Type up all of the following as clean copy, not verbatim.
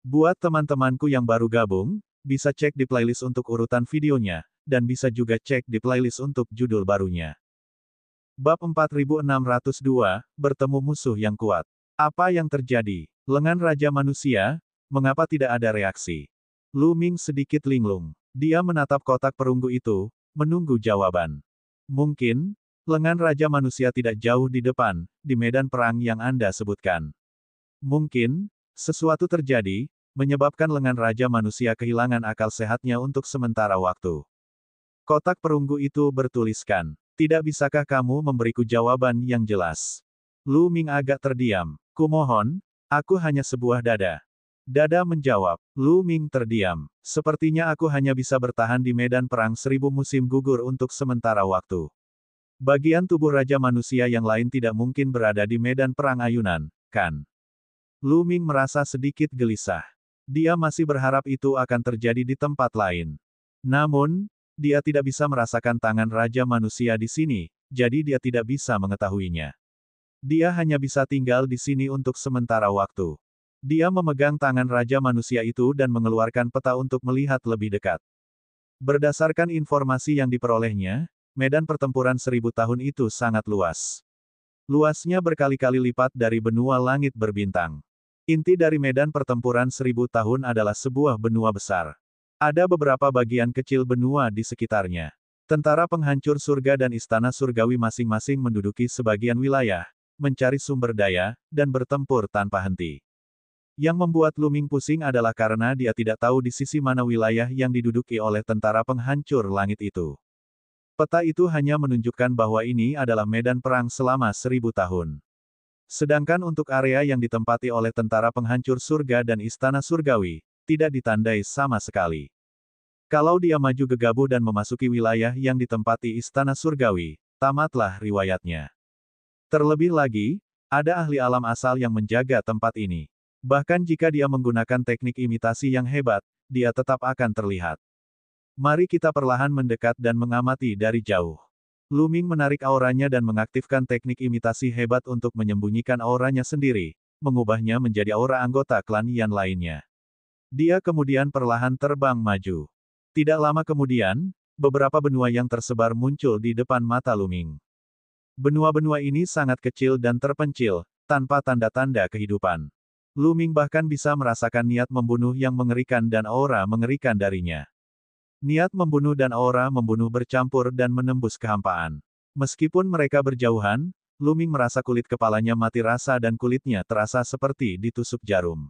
Buat teman-temanku yang baru gabung, bisa cek di playlist untuk urutan videonya, dan bisa juga cek di playlist untuk judul barunya. Bab 4602, Bertemu Musuh yang Kuat. Apa yang terjadi? Lengan Raja Manusia, mengapa tidak ada reaksi? Lu Ming sedikit linglung. Dia menatap kotak perunggu itu, menunggu jawaban. Mungkin, lengan Raja Manusia tidak jauh di depan, di medan perang yang Anda sebutkan. Mungkin, sesuatu terjadi, menyebabkan lengan Raja Manusia kehilangan akal sehatnya untuk sementara waktu. Kotak perunggu itu bertuliskan, "Tidak bisakah kamu memberiku jawaban yang jelas?" Lu Ming agak terdiam. "Kumohon, aku hanya sebuah dada." Dada menjawab. Lu Ming terdiam. "Sepertinya aku hanya bisa bertahan di medan perang 1000 musim gugur untuk sementara waktu. Bagian tubuh Raja Manusia yang lain tidak mungkin berada di medan perang ayunan, kan?" Lu Ming merasa sedikit gelisah. Dia masih berharap itu akan terjadi di tempat lain. Namun, dia tidak bisa merasakan tangan Raja Manusia di sini, jadi dia tidak bisa mengetahuinya. Dia hanya bisa tinggal di sini untuk sementara waktu. Dia memegang tangan Raja Manusia itu dan mengeluarkan peta untuk melihat lebih dekat. Berdasarkan informasi yang diperolehnya, medan pertempuran 1000 tahun itu sangat luas. Luasnya berkali-kali lipat dari benua langit berbintang. Inti dari medan pertempuran 1000 tahun adalah sebuah benua besar. Ada beberapa bagian kecil benua di sekitarnya. Tentara penghancur surga dan istana surgawi masing-masing menduduki sebagian wilayah, mencari sumber daya, dan bertempur tanpa henti. Yang membuat Lu Ming pusing adalah karena dia tidak tahu di sisi mana wilayah yang diduduki oleh tentara penghancur langit itu. Peta itu hanya menunjukkan bahwa ini adalah medan perang selama 1000 tahun. Sedangkan untuk area yang ditempati oleh tentara penghancur surga dan istana surgawi, tidak ditandai sama sekali. Kalau dia maju gegabah dan memasuki wilayah yang ditempati istana surgawi, tamatlah riwayatnya. Terlebih lagi, ada ahli alam asal yang menjaga tempat ini. Bahkan jika dia menggunakan teknik imitasi yang hebat, dia tetap akan terlihat. Mari kita perlahan mendekat dan mengamati dari jauh. Lu Ming menarik auranya dan mengaktifkan teknik imitasi hebat untuk menyembunyikan auranya sendiri, mengubahnya menjadi aura anggota klan Yan lainnya. Dia kemudian perlahan terbang maju. Tidak lama kemudian, beberapa benua yang tersebar muncul di depan mata Lu Ming. Benua-benua ini sangat kecil dan terpencil, tanpa tanda-tanda kehidupan. Lu Ming bahkan bisa merasakan niat membunuh yang mengerikan dan aura mengerikan darinya. Niat membunuh dan aura membunuh bercampur dan menembus kehampaan. Meskipun mereka berjauhan, Lu Ming merasa kulit kepalanya mati rasa dan kulitnya terasa seperti ditusuk jarum.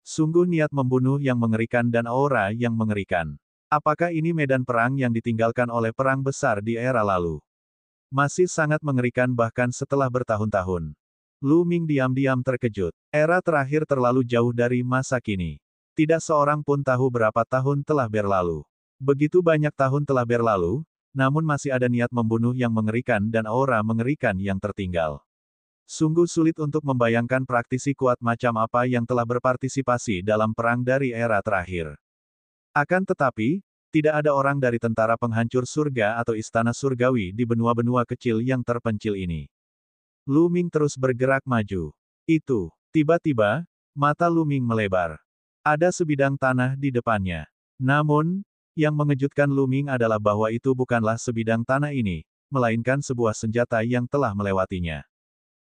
Sungguh niat membunuh yang mengerikan dan aura yang mengerikan. Apakah ini medan perang yang ditinggalkan oleh perang besar di era lalu? Masih sangat mengerikan bahkan setelah bertahun-tahun. Lu Ming diam-diam terkejut. Era terakhir terlalu jauh dari masa kini. Tidak seorang pun tahu berapa tahun telah berlalu. Begitu banyak tahun telah berlalu, namun masih ada niat membunuh yang mengerikan dan aura mengerikan yang tertinggal. Sungguh sulit untuk membayangkan praktisi kuat macam apa yang telah berpartisipasi dalam perang dari era terakhir. Akan tetapi, tidak ada orang dari tentara penghancur surga atau istana surgawi di benua-benua kecil yang terpencil ini. Lu Ming terus bergerak maju. Tiba-tiba, mata Lu Ming melebar. Ada sebidang tanah di depannya. Namun, yang mengejutkan Lu Ming adalah bahwa itu bukanlah sebidang tanah ini, melainkan sebuah senjata yang telah melewatinya.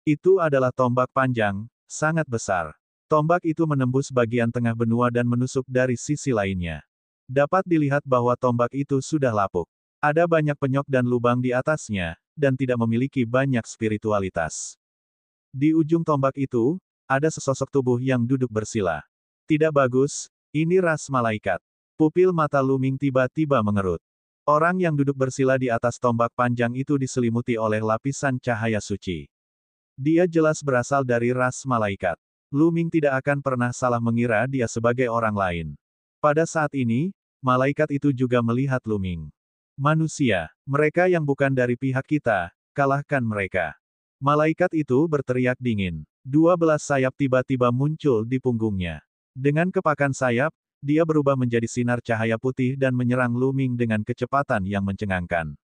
Itu adalah tombak panjang, sangat besar. Tombak itu menembus bagian tengah benua dan menusuk dari sisi lainnya. Dapat dilihat bahwa tombak itu sudah lapuk. Ada banyak penyok dan lubang di atasnya, dan tidak memiliki banyak spiritualitas. Di ujung tombak itu, ada sesosok tubuh yang duduk bersila. Tidak bagus, ini ras malaikat. Pupil mata Lu Ming tiba-tiba mengerut. Orang yang duduk bersila di atas tombak panjang itu diselimuti oleh lapisan cahaya suci. Dia jelas berasal dari ras malaikat. Lu Ming tidak akan pernah salah mengira dia sebagai orang lain. Pada saat ini, malaikat itu juga melihat Lu Ming. Manusia, mereka yang bukan dari pihak kita, kalahkan mereka. Malaikat itu berteriak dingin. 12 sayap tiba-tiba muncul di punggungnya. Dengan kepakan sayap, dia berubah menjadi sinar cahaya putih dan menyerang Lu Ming dengan kecepatan yang mencengangkan.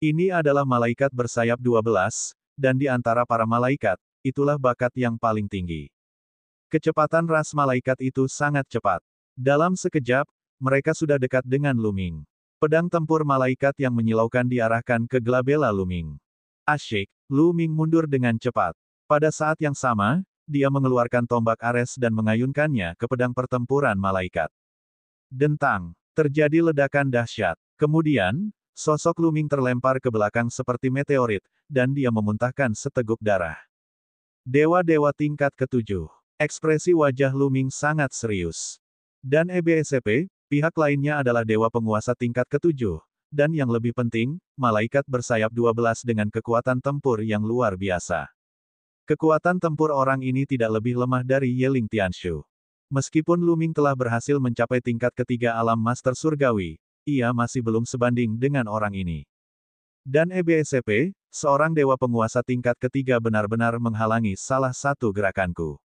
Ini adalah malaikat bersayap 12, dan di antara para malaikat, itulah bakat yang paling tinggi. Kecepatan ras malaikat itu sangat cepat. Dalam sekejap, mereka sudah dekat dengan Luming. Pedang tempur malaikat yang menyilaukan diarahkan ke Glabella Luming. Asyik, Luming mundur dengan cepat. Pada saat yang sama, dia mengeluarkan tombak Ares dan mengayunkannya ke pedang pertempuran malaikat. Dentang, terjadi ledakan dahsyat. Kemudian, sosok Luming terlempar ke belakang seperti meteorit, dan dia memuntahkan seteguk darah. Dewa-dewa tingkat ketujuh. Ekspresi wajah Luming sangat serius. Dan EBSCP, pihak lainnya adalah dewa penguasa tingkat ketujuh. Dan yang lebih penting, malaikat bersayap 12 dengan kekuatan tempur yang luar biasa. Kekuatan tempur orang ini tidak lebih lemah dari Yeling Tianshu. Meskipun Luming telah berhasil mencapai tingkat ketiga alam master surgawi, ia masih belum sebanding dengan orang ini. Dan EBSCP, seorang dewa penguasa tingkat ketiga benar-benar menghalangi salah satu gerakanku.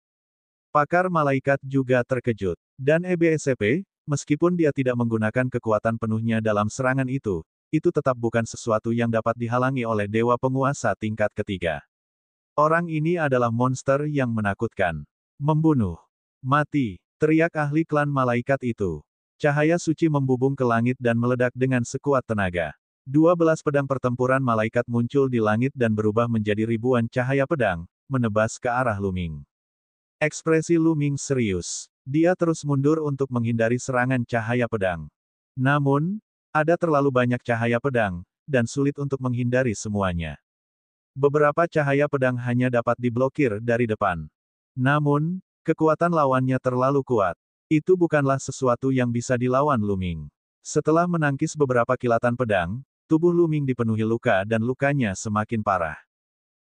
Pakar malaikat juga terkejut. Dan EBSCP, meskipun dia tidak menggunakan kekuatan penuhnya dalam serangan itu tetap bukan sesuatu yang dapat dihalangi oleh dewa penguasa tingkat ketiga. Orang ini adalah monster yang menakutkan. Membunuh. Mati, teriak ahli klan malaikat itu. Cahaya suci membubung ke langit dan meledak dengan sekuat tenaga. 12 pedang pertempuran malaikat muncul di langit dan berubah menjadi ribuan cahaya pedang, menebas ke arah Luming. Ekspresi Luming serius. Dia terus mundur untuk menghindari serangan cahaya pedang. Namun, ada terlalu banyak cahaya pedang, dan sulit untuk menghindari semuanya. Beberapa cahaya pedang hanya dapat diblokir dari depan. Namun, kekuatan lawannya terlalu kuat. Itu bukanlah sesuatu yang bisa dilawan Luming. Setelah menangkis beberapa kilatan pedang, tubuh Luming dipenuhi luka dan lukanya semakin parah.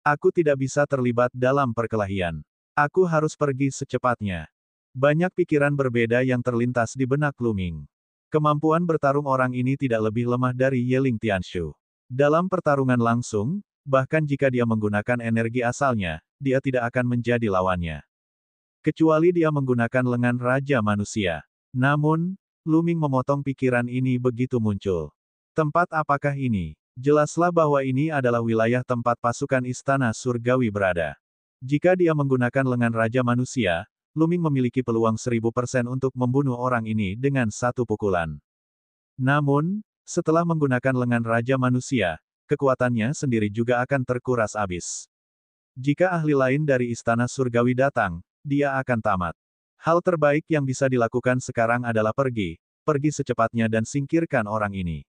Aku tidak bisa terlibat dalam perkelahian. Aku harus pergi secepatnya. Banyak pikiran berbeda yang terlintas di benak Luming. Kemampuan bertarung orang ini tidak lebih lemah dari Yeling Tianshu. Dalam pertarungan langsung, bahkan jika dia menggunakan energi asalnya, dia tidak akan menjadi lawannya. Kecuali dia menggunakan lengan Raja Manusia. Namun, Luming memotong pikiran ini begitu muncul. Tempat apakah ini? Jelaslah bahwa ini adalah wilayah tempat pasukan Istana Surgawi berada. Jika dia menggunakan lengan Raja Manusia, Luming memiliki peluang 1000% untuk membunuh orang ini dengan satu pukulan. Namun, setelah menggunakan lengan Raja Manusia, kekuatannya sendiri juga akan terkuras habis. Jika ahli lain dari Istana Surgawi datang, dia akan tamat. Hal terbaik yang bisa dilakukan sekarang adalah pergi secepatnya dan singkirkan orang ini.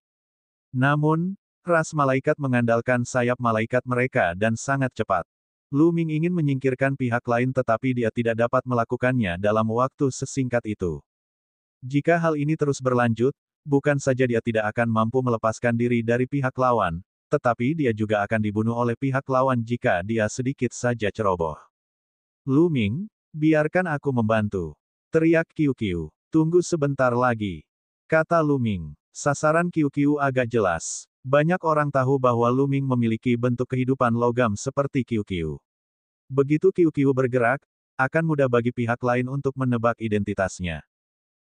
Namun, ras malaikat mengandalkan sayap malaikat mereka dan sangat cepat. Luming ingin menyingkirkan pihak lain tetapi dia tidak dapat melakukannya dalam waktu sesingkat itu. Jika hal ini terus berlanjut, bukan saja dia tidak akan mampu melepaskan diri dari pihak lawan, tetapi dia juga akan dibunuh oleh pihak lawan jika dia sedikit saja ceroboh. Luming, biarkan aku membantu. Teriak Qiu-Qiu. Tunggu sebentar lagi. Kata Luming. Sasaran Qiu-Qiu agak jelas. Banyak orang tahu bahwa Luming memiliki bentuk kehidupan logam seperti Qiu-Qiu. Begitu Qiu-Qiu bergerak, akan mudah bagi pihak lain untuk menebak identitasnya.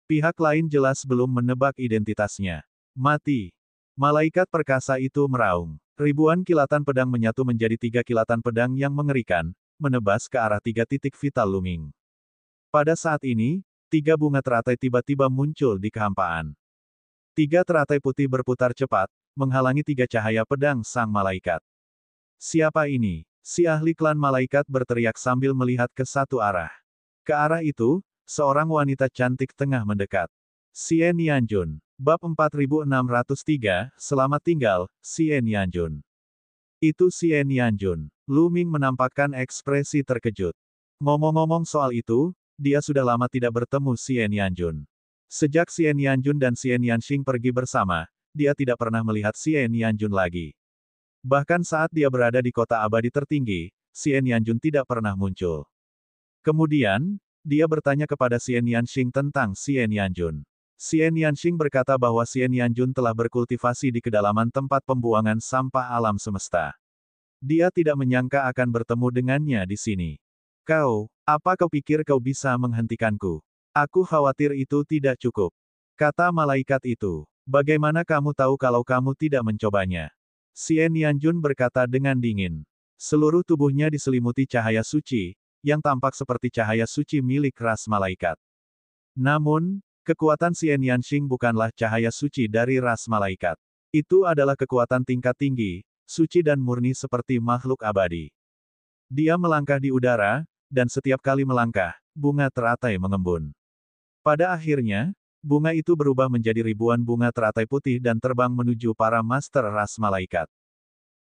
Pihak lain jelas belum menebak identitasnya. Mati. Malaikat perkasa itu meraung. Ribuan kilatan pedang menyatu menjadi 3 kilatan pedang yang mengerikan, menebas ke arah 3 titik vital Luming. Pada saat ini, 3 bunga teratai tiba-tiba muncul di kehampaan. 3 teratai putih berputar cepat, menghalangi 3 cahaya pedang sang malaikat. Siapa ini? Si ahli klan malaikat berteriak sambil melihat ke satu arah. Ke arah itu, seorang wanita cantik tengah mendekat. Xie Nianjun. Bab 4603, Selamat tinggal, Xie Nianjun. Itu Xie Nianjun. Luming menampakkan ekspresi terkejut. Ngomong-ngomong soal itu, dia sudah lama tidak bertemu Xie Nianjun. Sejak Xie Nianjun dan Xie Nianxing pergi bersama, dia tidak pernah melihat Xie Nianjun lagi. Bahkan saat dia berada di kota abadi tertinggi, Xie Nianjun tidak pernah muncul. Kemudian, dia bertanya kepada Xie Nianxing tentang Xie Nianjun. Xie Nianxing berkata bahwa Xie Nianjun telah berkultivasi di kedalaman tempat pembuangan sampah alam semesta. Dia tidak menyangka akan bertemu dengannya di sini. Apa kau pikir kau bisa menghentikanku? Aku khawatir itu tidak cukup. Kata malaikat itu. Bagaimana kamu tahu kalau kamu tidak mencobanya? Xie Nianjun berkata dengan dingin. Seluruh tubuhnya diselimuti cahaya suci, yang tampak seperti cahaya suci milik ras malaikat. Namun, kekuatan Xian Yanxing bukanlah cahaya suci dari ras malaikat. Itu adalah kekuatan tingkat tinggi, suci dan murni seperti makhluk abadi. Dia melangkah di udara, dan setiap kali melangkah, bunga teratai mengembun. Pada akhirnya, bunga itu berubah menjadi ribuan bunga teratai putih dan terbang menuju para master ras malaikat.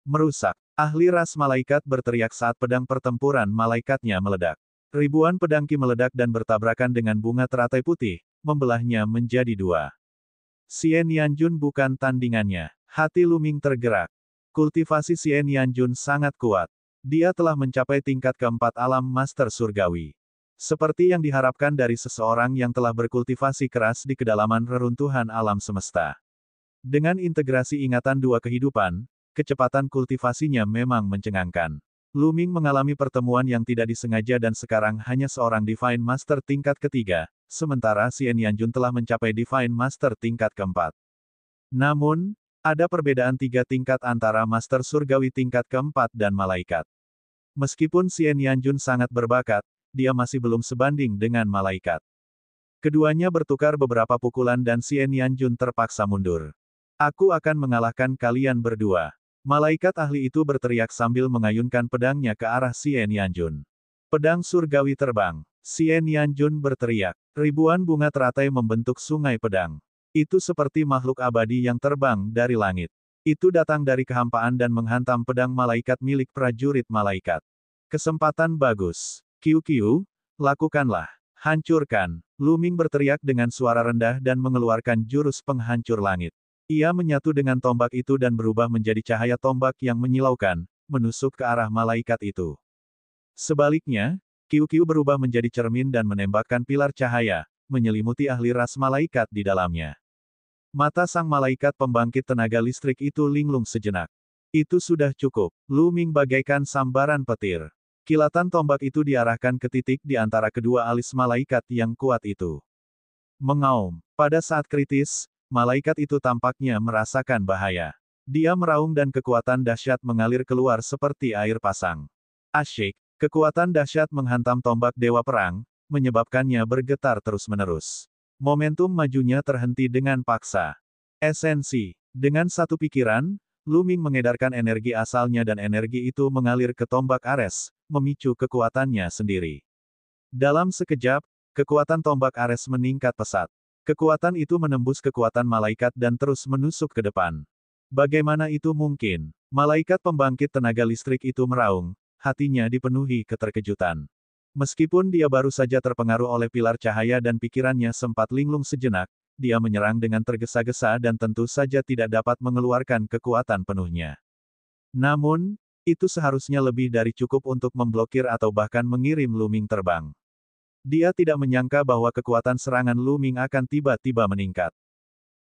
Merusak. Ahli ras malaikat berteriak saat pedang pertempuran malaikatnya meledak. Ribuan pedang ki meledak dan bertabrakan dengan bunga teratai putih, membelahnya menjadi dua. Xian Yanjun bukan tandingannya. Hati Lu Ming tergerak. Kultivasi Xian Yanjun sangat kuat. Dia telah mencapai tingkat keempat alam master surgawi. Seperti yang diharapkan dari seseorang yang telah berkultivasi keras di kedalaman reruntuhan alam semesta. Dengan integrasi ingatan dua kehidupan, kecepatan kultivasinya memang mencengangkan. Lu Ming mengalami pertemuan yang tidak disengaja dan sekarang hanya seorang Divine Master tingkat ketiga, sementara Xian Yanjun telah mencapai Divine Master tingkat keempat. Namun, ada perbedaan 3 tingkat antara Master Surgawi tingkat keempat dan malaikat. Meskipun Xian Yanjun sangat berbakat, dia masih belum sebanding dengan malaikat. Keduanya bertukar beberapa pukulan dan Xian Yanjun terpaksa mundur. Aku akan mengalahkan kalian berdua. Malaikat ahli itu berteriak sambil mengayunkan pedangnya ke arah Xian Yanjun. Pedang surgawi terbang. Xian Yanjun berteriak. Ribuan bunga teratai membentuk sungai pedang. Itu seperti makhluk abadi yang terbang dari langit. Itu datang dari kehampaan dan menghantam pedang malaikat milik prajurit malaikat. Kesempatan bagus. Kiu, lakukanlah. Hancurkan. Lu Ming berteriak dengan suara rendah dan mengeluarkan jurus penghancur langit. Ia menyatu dengan tombak itu dan berubah menjadi cahaya tombak yang menyilaukan, menusuk ke arah malaikat itu. Sebaliknya, Kiu berubah menjadi cermin dan menembakkan pilar cahaya, menyelimuti ahli ras malaikat di dalamnya. Mata sang malaikat pembangkit tenaga listrik itu linglung sejenak. Itu sudah cukup. Lu Ming bagaikan sambaran petir. Kilatan tombak itu diarahkan ke titik di antara kedua alis malaikat yang kuat itu. Mengaum. Pada saat kritis, malaikat itu tampaknya merasakan bahaya. Dia meraung dan kekuatan dahsyat mengalir keluar seperti air pasang. Asyik. Kekuatan dahsyat menghantam tombak dewa perang, menyebabkannya bergetar terus-menerus. Momentum majunya terhenti dengan paksa. Esensi. Dengan satu pikiran, Lu Ming mengedarkan energi asalnya dan energi itu mengalir ke tombak Ares, memicu kekuatannya sendiri. Dalam sekejap, kekuatan tombak Ares meningkat pesat. Kekuatan itu menembus kekuatan malaikat dan terus menusuk ke depan. Bagaimana itu mungkin? Malaikat pembangkit tenaga listrik itu meraung, hatinya dipenuhi keterkejutan. Meskipun dia baru saja terpengaruh oleh pilar cahaya dan pikirannya sempat linglung sejenak, dia menyerang dengan tergesa-gesa dan tentu saja tidak dapat mengeluarkan kekuatan penuhnya. Namun, itu seharusnya lebih dari cukup untuk memblokir atau bahkan mengirim Lu Ming terbang. Dia tidak menyangka bahwa kekuatan serangan Lu Ming akan tiba-tiba meningkat.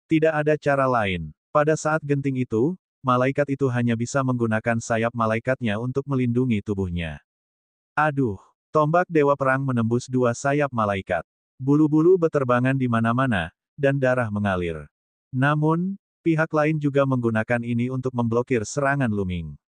Tidak ada cara lain. Pada saat genting itu, malaikat itu hanya bisa menggunakan sayap malaikatnya untuk melindungi tubuhnya. Aduh! Tombak dewa perang menembus dua sayap malaikat. Bulu-bulu beterbangan di mana-mana, dan darah mengalir. Namun, pihak lain juga menggunakan ini untuk memblokir serangan Lu Ming.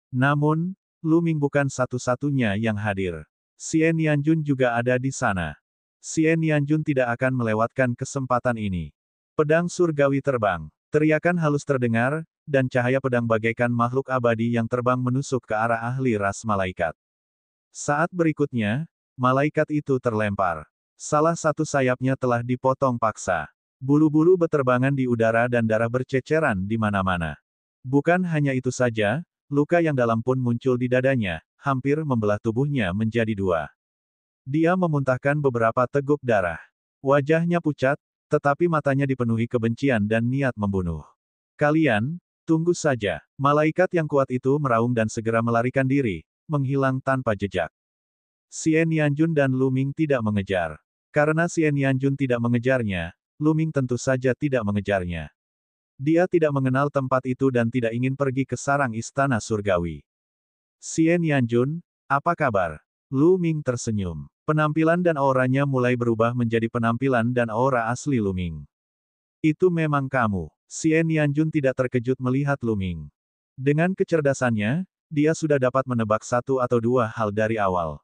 Namun, Lu Ming bukan satu-satunya yang hadir. Xian Yanjun juga ada di sana. Xian Yanjun tidak akan melewatkan kesempatan ini. Pedang surgawi terbang. Teriakan halus terdengar, dan cahaya pedang bagaikan makhluk abadi yang terbang menusuk ke arah ahli ras malaikat. Saat berikutnya, malaikat itu terlempar. Salah satu sayapnya telah dipotong paksa. Bulu-bulu beterbangan di udara dan darah berceceran di mana-mana. Bukan hanya itu saja, luka yang dalam pun muncul di dadanya, hampir membelah tubuhnya menjadi dua. Dia memuntahkan beberapa teguk darah. Wajahnya pucat, tetapi matanya dipenuhi kebencian dan niat membunuh. Kalian, tunggu saja. Malaikat yang kuat itu meraung dan segera melarikan diri, menghilang tanpa jejak. Xian Yanjun dan Lu Ming tidak mengejar. Karena Xian Yanjun tidak mengejarnya, Lu Ming tentu saja tidak mengejarnya. Dia tidak mengenal tempat itu dan tidak ingin pergi ke sarang istana surgawi. Xian Yanjun, apa kabar? Lu Ming tersenyum. Penampilan dan auranya mulai berubah menjadi penampilan dan aura asli Lu Ming. Itu memang kamu. Xian Yanjun tidak terkejut melihat Lu Ming. Dengan kecerdasannya, dia sudah dapat menebak satu atau dua hal dari awal.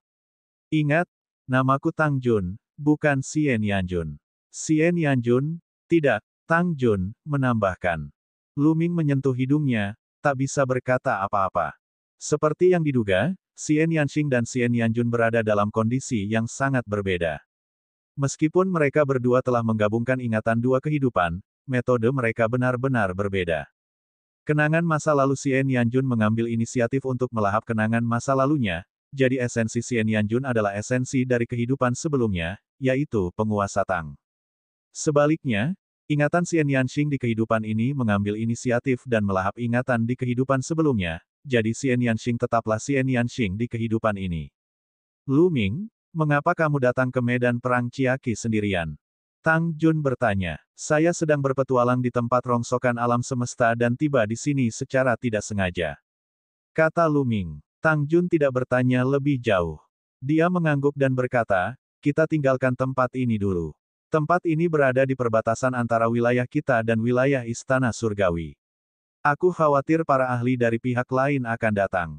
Ingat, namaku Tang Jun, bukan Xian Yanjun. Xian Yanjun, tidak, Tang Jun, menambahkan. Lu Ming menyentuh hidungnya, tak bisa berkata apa-apa. Seperti yang diduga, Xian Yanxing dan Xian Yanjun berada dalam kondisi yang sangat berbeda. Meskipun mereka berdua telah menggabungkan ingatan dua kehidupan, metode mereka benar-benar berbeda. Kenangan masa lalu Xian Yanjun mengambil inisiatif untuk melahap kenangan masa lalunya, jadi esensi Xian Yanjun adalah esensi dari kehidupan sebelumnya, yaitu penguasa Tang. Sebaliknya, ingatan Xian Yanxing di kehidupan ini mengambil inisiatif dan melahap ingatan di kehidupan sebelumnya, jadi Xian Yanxing tetaplah Xian Yanxing di kehidupan ini. Lu Ming, mengapa kamu datang ke medan perang Chiaki sendirian? Tang Jun bertanya. Saya sedang berpetualang di tempat rongsokan alam semesta dan tiba di sini secara tidak sengaja. Kata Lu Ming. Tang Jun tidak bertanya lebih jauh. Dia mengangguk dan berkata, kita tinggalkan tempat ini dulu. Tempat ini berada di perbatasan antara wilayah kita dan wilayah Istana Surgawi. Aku khawatir para ahli dari pihak lain akan datang.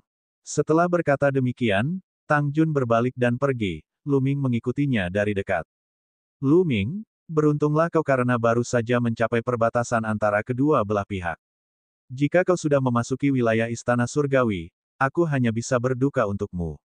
Setelah berkata demikian, Tang Jun berbalik dan pergi, Lu Ming mengikutinya dari dekat. Lu Ming, beruntunglah kau karena baru saja mencapai perbatasan antara kedua belah pihak. Jika kau sudah memasuki wilayah Istana Surgawi, aku hanya bisa berduka untukmu.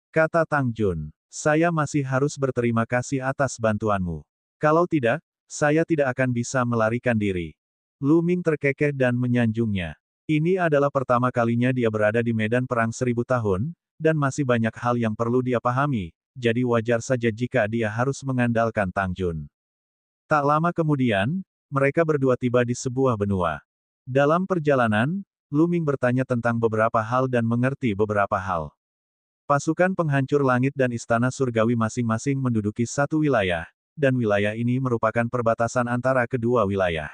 Kata Tang Jun, saya masih harus berterima kasih atas bantuanmu. Kalau tidak, saya tidak akan bisa melarikan diri. Lu Ming terkekeh dan menyanjungnya. Ini adalah pertama kalinya dia berada di medan perang 1000 tahun, dan masih banyak hal yang perlu dia pahami, jadi wajar saja jika dia harus mengandalkan Tang Jun. Tak lama kemudian, mereka berdua tiba di sebuah benua. Dalam perjalanan, Lu Ming bertanya tentang beberapa hal dan mengerti beberapa hal. Pasukan penghancur langit dan Istana Surgawi masing-masing menduduki satu wilayah, dan wilayah ini merupakan perbatasan antara kedua wilayah.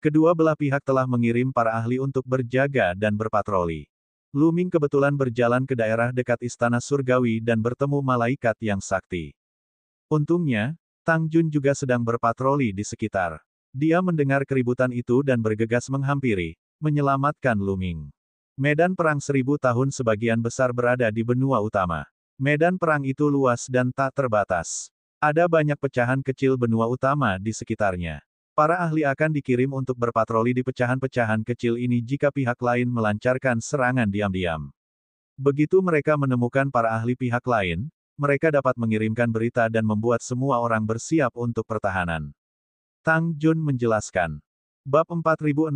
Kedua belah pihak telah mengirim para ahli untuk berjaga dan berpatroli. Lu Ming kebetulan berjalan ke daerah dekat Istana Surgawi dan bertemu malaikat yang sakti. Untungnya, Tang Jun juga sedang berpatroli di sekitar. Dia mendengar keributan itu dan bergegas menghampiri, menyelamatkan Lu Ming. Medan perang 1000 tahun sebagian besar berada di benua utama. Medan perang itu luas dan tak terbatas. Ada banyak pecahan kecil benua utama di sekitarnya. Para ahli akan dikirim untuk berpatroli di pecahan-pecahan kecil ini jika pihak lain melancarkan serangan diam-diam. Begitu mereka menemukan para ahli pihak lain, mereka dapat mengirimkan berita dan membuat semua orang bersiap untuk pertahanan. Tang Jun menjelaskan. Bab 4604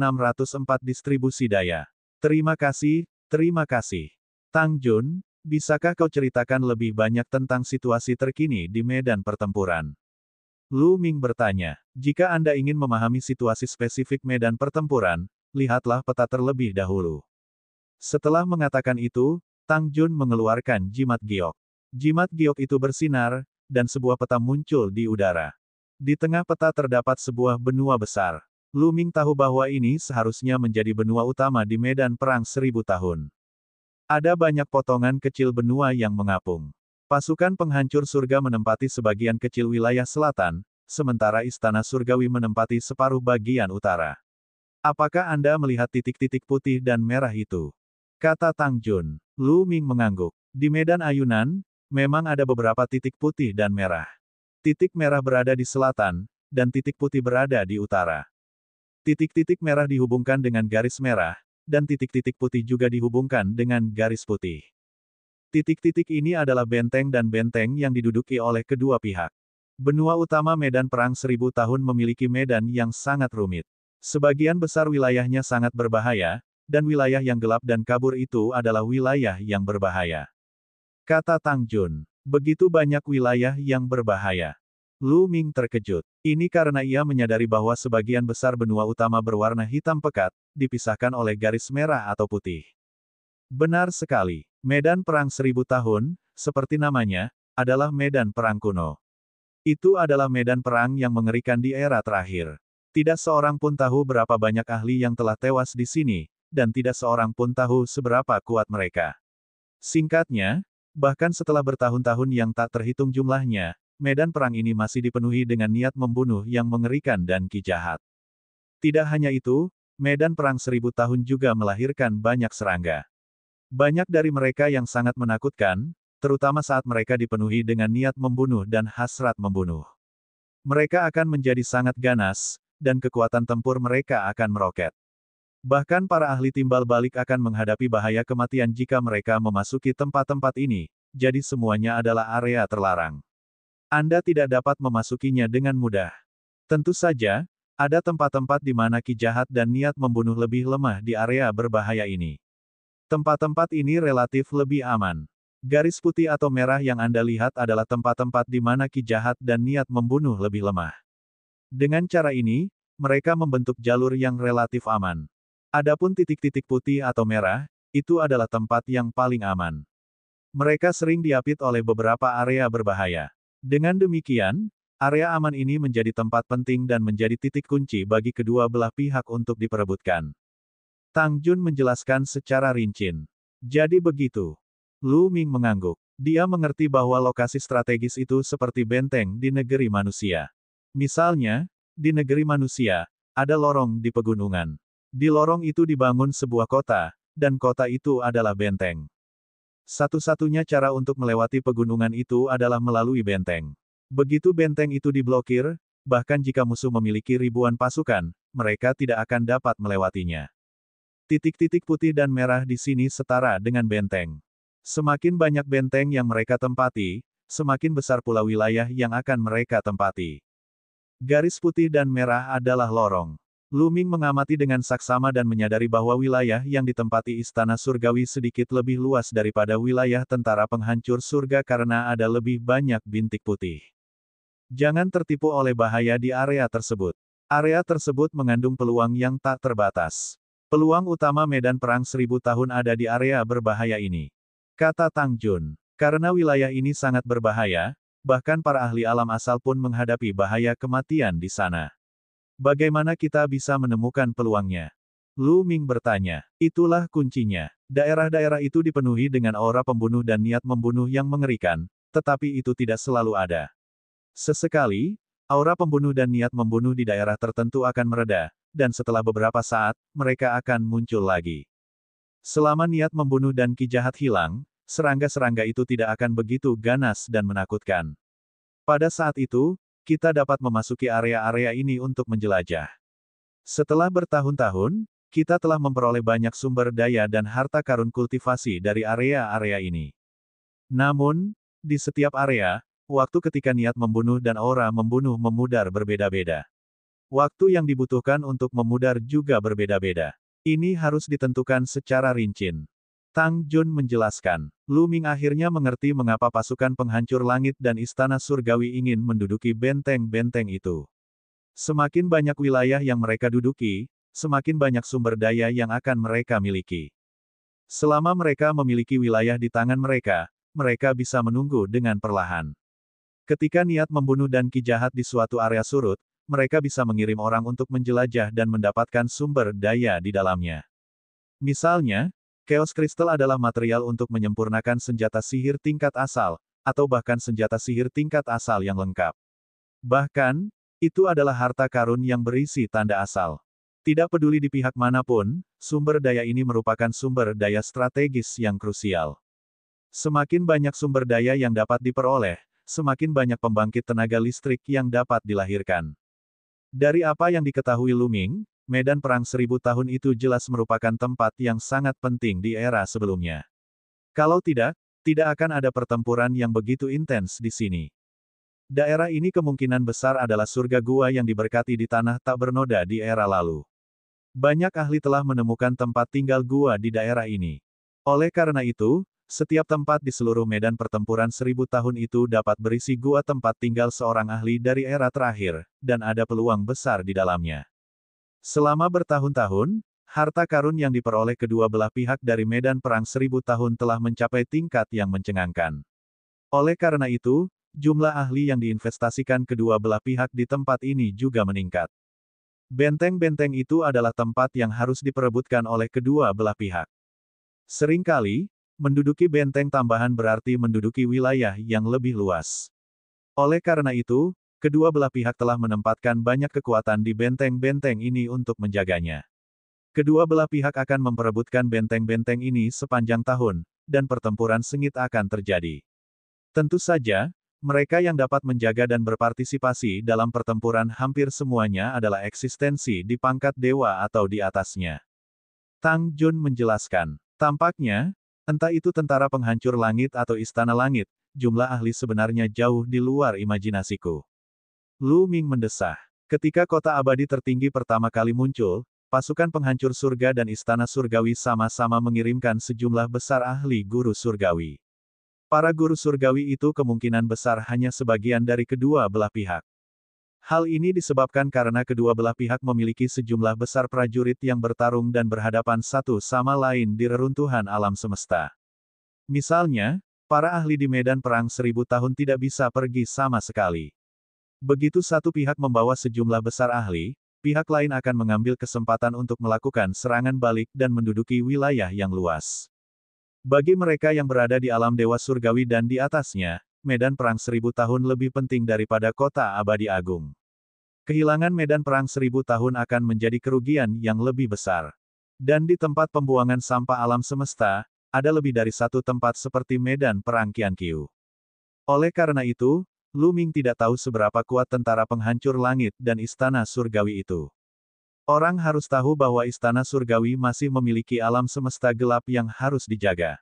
Distribusi Daya. Terima kasih, terima kasih. Tang Jun, bisakah kau ceritakan lebih banyak tentang situasi terkini di medan pertempuran? Lu Ming bertanya, jika Anda ingin memahami situasi spesifik medan pertempuran, lihatlah peta terlebih dahulu. Setelah mengatakan itu, Tang Jun mengeluarkan jimat giok. Jimat giok itu bersinar, dan sebuah peta muncul di udara. Di tengah peta terdapat sebuah benua besar. Lu Ming tahu bahwa ini seharusnya menjadi benua utama di medan perang 1000 tahun. Ada banyak potongan kecil benua yang mengapung. Pasukan penghancur surga menempati sebagian kecil wilayah selatan, sementara Istana Surgawi menempati separuh bagian utara. Apakah Anda melihat titik-titik putih dan merah itu? Kata Tang Jun. Lu Ming mengangguk. Di medan ayunan, memang ada beberapa titik putih dan merah. Titik merah berada di selatan, dan titik putih berada di utara. Titik-titik merah dihubungkan dengan garis merah, dan titik-titik putih juga dihubungkan dengan garis putih. Titik-titik ini adalah benteng dan benteng yang diduduki oleh kedua pihak. Benua utama medan perang 1000 tahun memiliki medan yang sangat rumit. Sebagian besar wilayahnya sangat berbahaya, dan wilayah yang gelap dan kabur itu adalah wilayah yang berbahaya. Kata Tang Jun, begitu banyak wilayah yang berbahaya. Lu Ming terkejut. Ini karena ia menyadari bahwa sebagian besar benua utama berwarna hitam pekat, dipisahkan oleh garis merah atau putih. Benar sekali. Medan perang 1000 tahun, seperti namanya, adalah medan perang kuno. Itu adalah medan perang yang mengerikan di era terakhir. Tidak seorang pun tahu berapa banyak ahli yang telah tewas di sini, dan tidak seorang pun tahu seberapa kuat mereka. Singkatnya, bahkan setelah bertahun-tahun yang tak terhitung jumlahnya, medan perang ini masih dipenuhi dengan niat membunuh yang mengerikan dan jahat. Tidak hanya itu, medan perang 1000 tahun juga melahirkan banyak serangga. Banyak dari mereka yang sangat menakutkan, terutama saat mereka dipenuhi dengan niat membunuh dan hasrat membunuh. Mereka akan menjadi sangat ganas, dan kekuatan tempur mereka akan meroket. Bahkan para ahli timbal balik akan menghadapi bahaya kematian jika mereka memasuki tempat-tempat ini, jadi semuanya adalah area terlarang. Anda tidak dapat memasukinya dengan mudah. Tentu saja, ada tempat-tempat di mana ki jahat dan niat membunuh lebih lemah di area berbahaya ini. Tempat-tempat ini relatif lebih aman. Garis putih atau merah yang Anda lihat adalah tempat-tempat di mana ki jahat dan niat membunuh lebih lemah. Dengan cara ini, mereka membentuk jalur yang relatif aman. Adapun titik-titik putih atau merah, itu adalah tempat yang paling aman. Mereka sering diapit oleh beberapa area berbahaya. Dengan demikian, area aman ini menjadi tempat penting dan menjadi titik kunci bagi kedua belah pihak untuk diperebutkan. Tang Jun menjelaskan secara rinci. Jadi begitu. Lu Ming mengangguk. Dia mengerti bahwa lokasi strategis itu seperti benteng di negeri manusia. Misalnya, di negeri manusia, ada lorong di pegunungan. Di lorong itu dibangun sebuah kota, dan kota itu adalah benteng. Satu-satunya cara untuk melewati pegunungan itu adalah melalui benteng. Begitu benteng itu diblokir, bahkan jika musuh memiliki ribuan pasukan, mereka tidak akan dapat melewatinya. Titik-titik putih dan merah di sini setara dengan benteng. Semakin banyak benteng yang mereka tempati, semakin besar pula wilayah yang akan mereka tempati. Garis putih dan merah adalah lorong. Lu Ming mengamati dengan saksama dan menyadari bahwa wilayah yang ditempati istana surgawi sedikit lebih luas daripada wilayah tentara penghancur surga karena ada lebih banyak bintik putih. Jangan tertipu oleh bahaya di area tersebut. Area tersebut mengandung peluang yang tak terbatas. Peluang utama medan perang 1000 tahun ada di area berbahaya ini. Kata Tang Jun. Karena wilayah ini sangat berbahaya, bahkan para ahli alam asal pun menghadapi bahaya kematian di sana. Bagaimana kita bisa menemukan peluangnya? Lu Ming bertanya. Itulah kuncinya. Daerah-daerah itu dipenuhi dengan aura pembunuh dan niat membunuh yang mengerikan, tetapi itu tidak selalu ada. Sesekali, aura pembunuh dan niat membunuh di daerah tertentu akan mereda, dan setelah beberapa saat, mereka akan muncul lagi. Selama niat membunuh dan ki jahat hilang, serangga-serangga itu tidak akan begitu ganas dan menakutkan. Pada saat itu, kita dapat memasuki area-area ini untuk menjelajah. Setelah bertahun-tahun, kita telah memperoleh banyak sumber daya dan harta karun kultivasi dari area-area ini. Namun, di setiap area, waktu ketika niat membunuh dan aura membunuh memudar berbeda-beda. Waktu yang dibutuhkan untuk memudar juga berbeda-beda. Ini harus ditentukan secara rinci. Tang Jun menjelaskan. Lu Ming akhirnya mengerti mengapa pasukan penghancur langit dan istana surgawi ingin menduduki benteng-benteng itu. Semakin banyak wilayah yang mereka duduki, semakin banyak sumber daya yang akan mereka miliki. Selama mereka memiliki wilayah di tangan mereka, mereka bisa menunggu dengan perlahan. Ketika niat membunuh dan ki jahat di suatu area surut, mereka bisa mengirim orang untuk menjelajah dan mendapatkan sumber daya di dalamnya. Misalnya, Chaos Crystal adalah material untuk menyempurnakan senjata sihir tingkat asal, atau bahkan senjata sihir tingkat asal yang lengkap. Bahkan, itu adalah harta karun yang berisi tanda asal. Tidak peduli di pihak manapun, sumber daya ini merupakan sumber daya strategis yang krusial. Semakin banyak sumber daya yang dapat diperoleh, semakin banyak pembangkit tenaga listrik yang dapat dilahirkan. Dari apa yang diketahui Lu Ming, medan perang 1000 tahun itu jelas merupakan tempat yang sangat penting di era sebelumnya. Kalau tidak, tidak akan ada pertempuran yang begitu intens di sini. Daerah ini kemungkinan besar adalah surga gua yang diberkati di tanah tak bernoda di era lalu. Banyak ahli telah menemukan tempat tinggal gua di daerah ini. Oleh karena itu, setiap tempat di seluruh medan pertempuran 1000 tahun itu dapat berisi gua tempat tinggal seorang ahli dari era terakhir, dan ada peluang besar di dalamnya. Selama bertahun-tahun, harta karun yang diperoleh kedua belah pihak dari medan perang 1000 tahun telah mencapai tingkat yang mencengangkan. Oleh karena itu, jumlah ahli yang diinvestasikan kedua belah pihak di tempat ini juga meningkat. Benteng-benteng itu adalah tempat yang harus diperebutkan oleh kedua belah pihak. Seringkali, menduduki benteng tambahan berarti menduduki wilayah yang lebih luas. Oleh karena itu, kedua belah pihak telah menempatkan banyak kekuatan di benteng-benteng ini untuk menjaganya. Kedua belah pihak akan memperebutkan benteng-benteng ini sepanjang tahun, dan pertempuran sengit akan terjadi. Tentu saja, mereka yang dapat menjaga dan berpartisipasi dalam pertempuran hampir semuanya adalah eksistensi di pangkat dewa atau di atasnya. Tang Jun menjelaskan. Tampaknya, entah itu tentara penghancur langit atau istana langit, jumlah ahli sebenarnya jauh di luar imajinasiku. Lu Ming mendesah. Ketika kota abadi tertinggi pertama kali muncul, pasukan penghancur surga dan istana surgawi sama-sama mengirimkan sejumlah besar ahli guru surgawi. Para guru surgawi itu kemungkinan besar hanya sebagian dari kedua belah pihak. Hal ini disebabkan karena kedua belah pihak memiliki sejumlah besar prajurit yang bertarung dan berhadapan satu sama lain di reruntuhan alam semesta. Misalnya, para ahli di medan perang 1000 tahun tidak bisa pergi sama sekali. Begitu satu pihak membawa sejumlah besar ahli, pihak lain akan mengambil kesempatan untuk melakukan serangan balik dan menduduki wilayah yang luas. Bagi mereka yang berada di alam dewa surgawi dan di atasnya, medan perang 1000 tahun lebih penting daripada kota abadi agung. Kehilangan medan perang 1000 tahun akan menjadi kerugian yang lebih besar. Dan di tempat pembuangan sampah alam semesta, ada lebih dari satu tempat seperti medan perang Qianqiu. Oleh karena itu, Lu Ming tidak tahu seberapa kuat tentara penghancur langit dan istana surgawi itu. Orang harus tahu bahwa istana surgawi masih memiliki alam semesta gelap yang harus dijaga.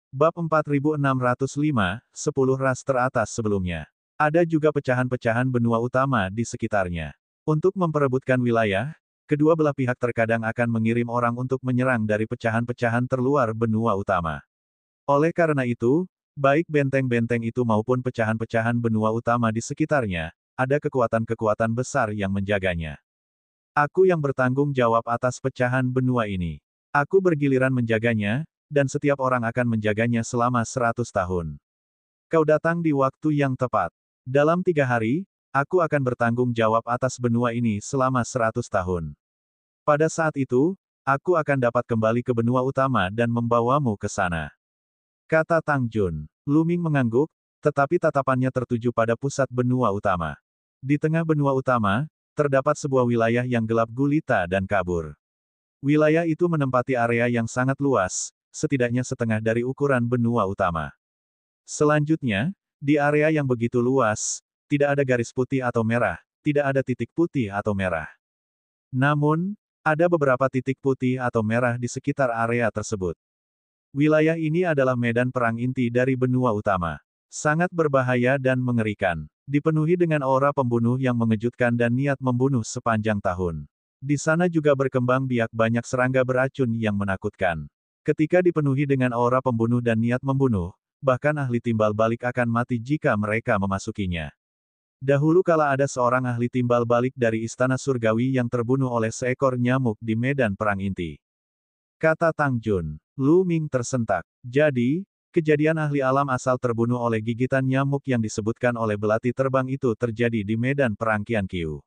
Bab 4605, 10 ras teratas sebelumnya. Ada juga pecahan-pecahan benua utama di sekitarnya. Untuk memperebutkan wilayah, kedua belah pihak terkadang akan mengirim orang untuk menyerang dari pecahan-pecahan terluar benua utama. Oleh karena itu, baik benteng-benteng itu maupun pecahan-pecahan benua utama di sekitarnya, ada kekuatan-kekuatan besar yang menjaganya. Aku yang bertanggung jawab atas pecahan benua ini. Aku bergiliran menjaganya, dan setiap orang akan menjaganya selama 100 tahun. Kau datang di waktu yang tepat. Dalam 3 hari, aku akan bertanggung jawab atas benua ini selama 100 tahun. Pada saat itu, aku akan dapat kembali ke benua utama dan membawamu ke sana. Kata Tang Jun. Lu Ming mengangguk, tetapi tatapannya tertuju pada pusat benua utama. Di tengah benua utama, terdapat sebuah wilayah yang gelap gulita dan kabur. Wilayah itu menempati area yang sangat luas, setidaknya setengah dari ukuran benua utama. Selanjutnya, di area yang begitu luas, tidak ada garis putih atau merah, tidak ada titik putih atau merah. Namun, ada beberapa titik putih atau merah di sekitar area tersebut. Wilayah ini adalah medan perang inti dari benua utama. Sangat berbahaya dan mengerikan. Dipenuhi dengan aura pembunuh yang mengejutkan dan niat membunuh sepanjang tahun. Di sana juga berkembang biak banyak serangga beracun yang menakutkan. Ketika dipenuhi dengan aura pembunuh dan niat membunuh, bahkan ahli timbal balik akan mati jika mereka memasukinya. Dahulu kala ada seorang ahli timbal balik dari istana surgawi yang terbunuh oleh seekor nyamuk di medan perang inti. Kata Tang Jun. Lu Ming tersentak. Jadi, kejadian ahli alam asal terbunuh oleh gigitan nyamuk yang disebutkan oleh belati terbang itu terjadi di medan perang Qianqiu.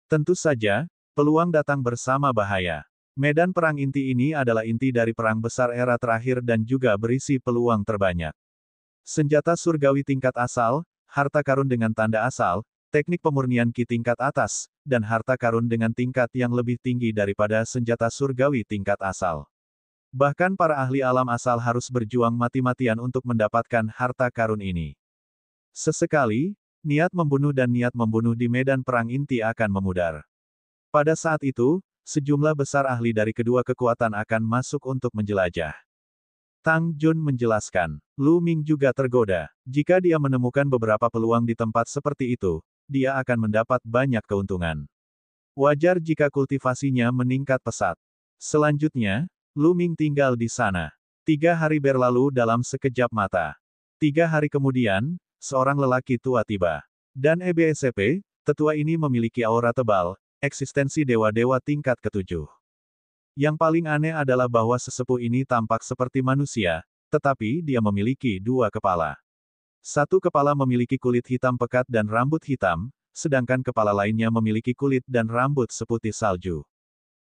Tentu saja, peluang datang bersama bahaya. Medan perang inti ini adalah inti dari perang besar era terakhir dan juga berisi peluang terbanyak. Senjata surgawi tingkat asal, harta karun dengan tanda asal, teknik pemurnian ki tingkat atas, dan harta karun dengan tingkat yang lebih tinggi daripada senjata surgawi tingkat asal. Bahkan para ahli alam asal harus berjuang mati-matian untuk mendapatkan harta karun ini. Sesekali, niat membunuh dan niat membunuh di medan perang inti akan memudar. Pada saat itu, sejumlah besar ahli dari kedua kekuatan akan masuk untuk menjelajah. Tang Jun menjelaskan. Lu Ming juga tergoda. Jika dia menemukan beberapa peluang di tempat seperti itu, dia akan mendapat banyak keuntungan. Wajar jika kultivasinya meningkat pesat. Selanjutnya, Lu Ming tinggal di sana. 3 hari berlalu dalam sekejap mata. 3 hari kemudian, seorang lelaki tua tiba. Dan EBSCP, tetua ini memiliki aura tebal, eksistensi dewa-dewa tingkat ke-7. Yang paling aneh adalah bahwa sesepuh ini tampak seperti manusia, tetapi dia memiliki 2 kepala. Satu kepala memiliki kulit hitam pekat dan rambut hitam, sedangkan kepala lainnya memiliki kulit dan rambut seputih salju.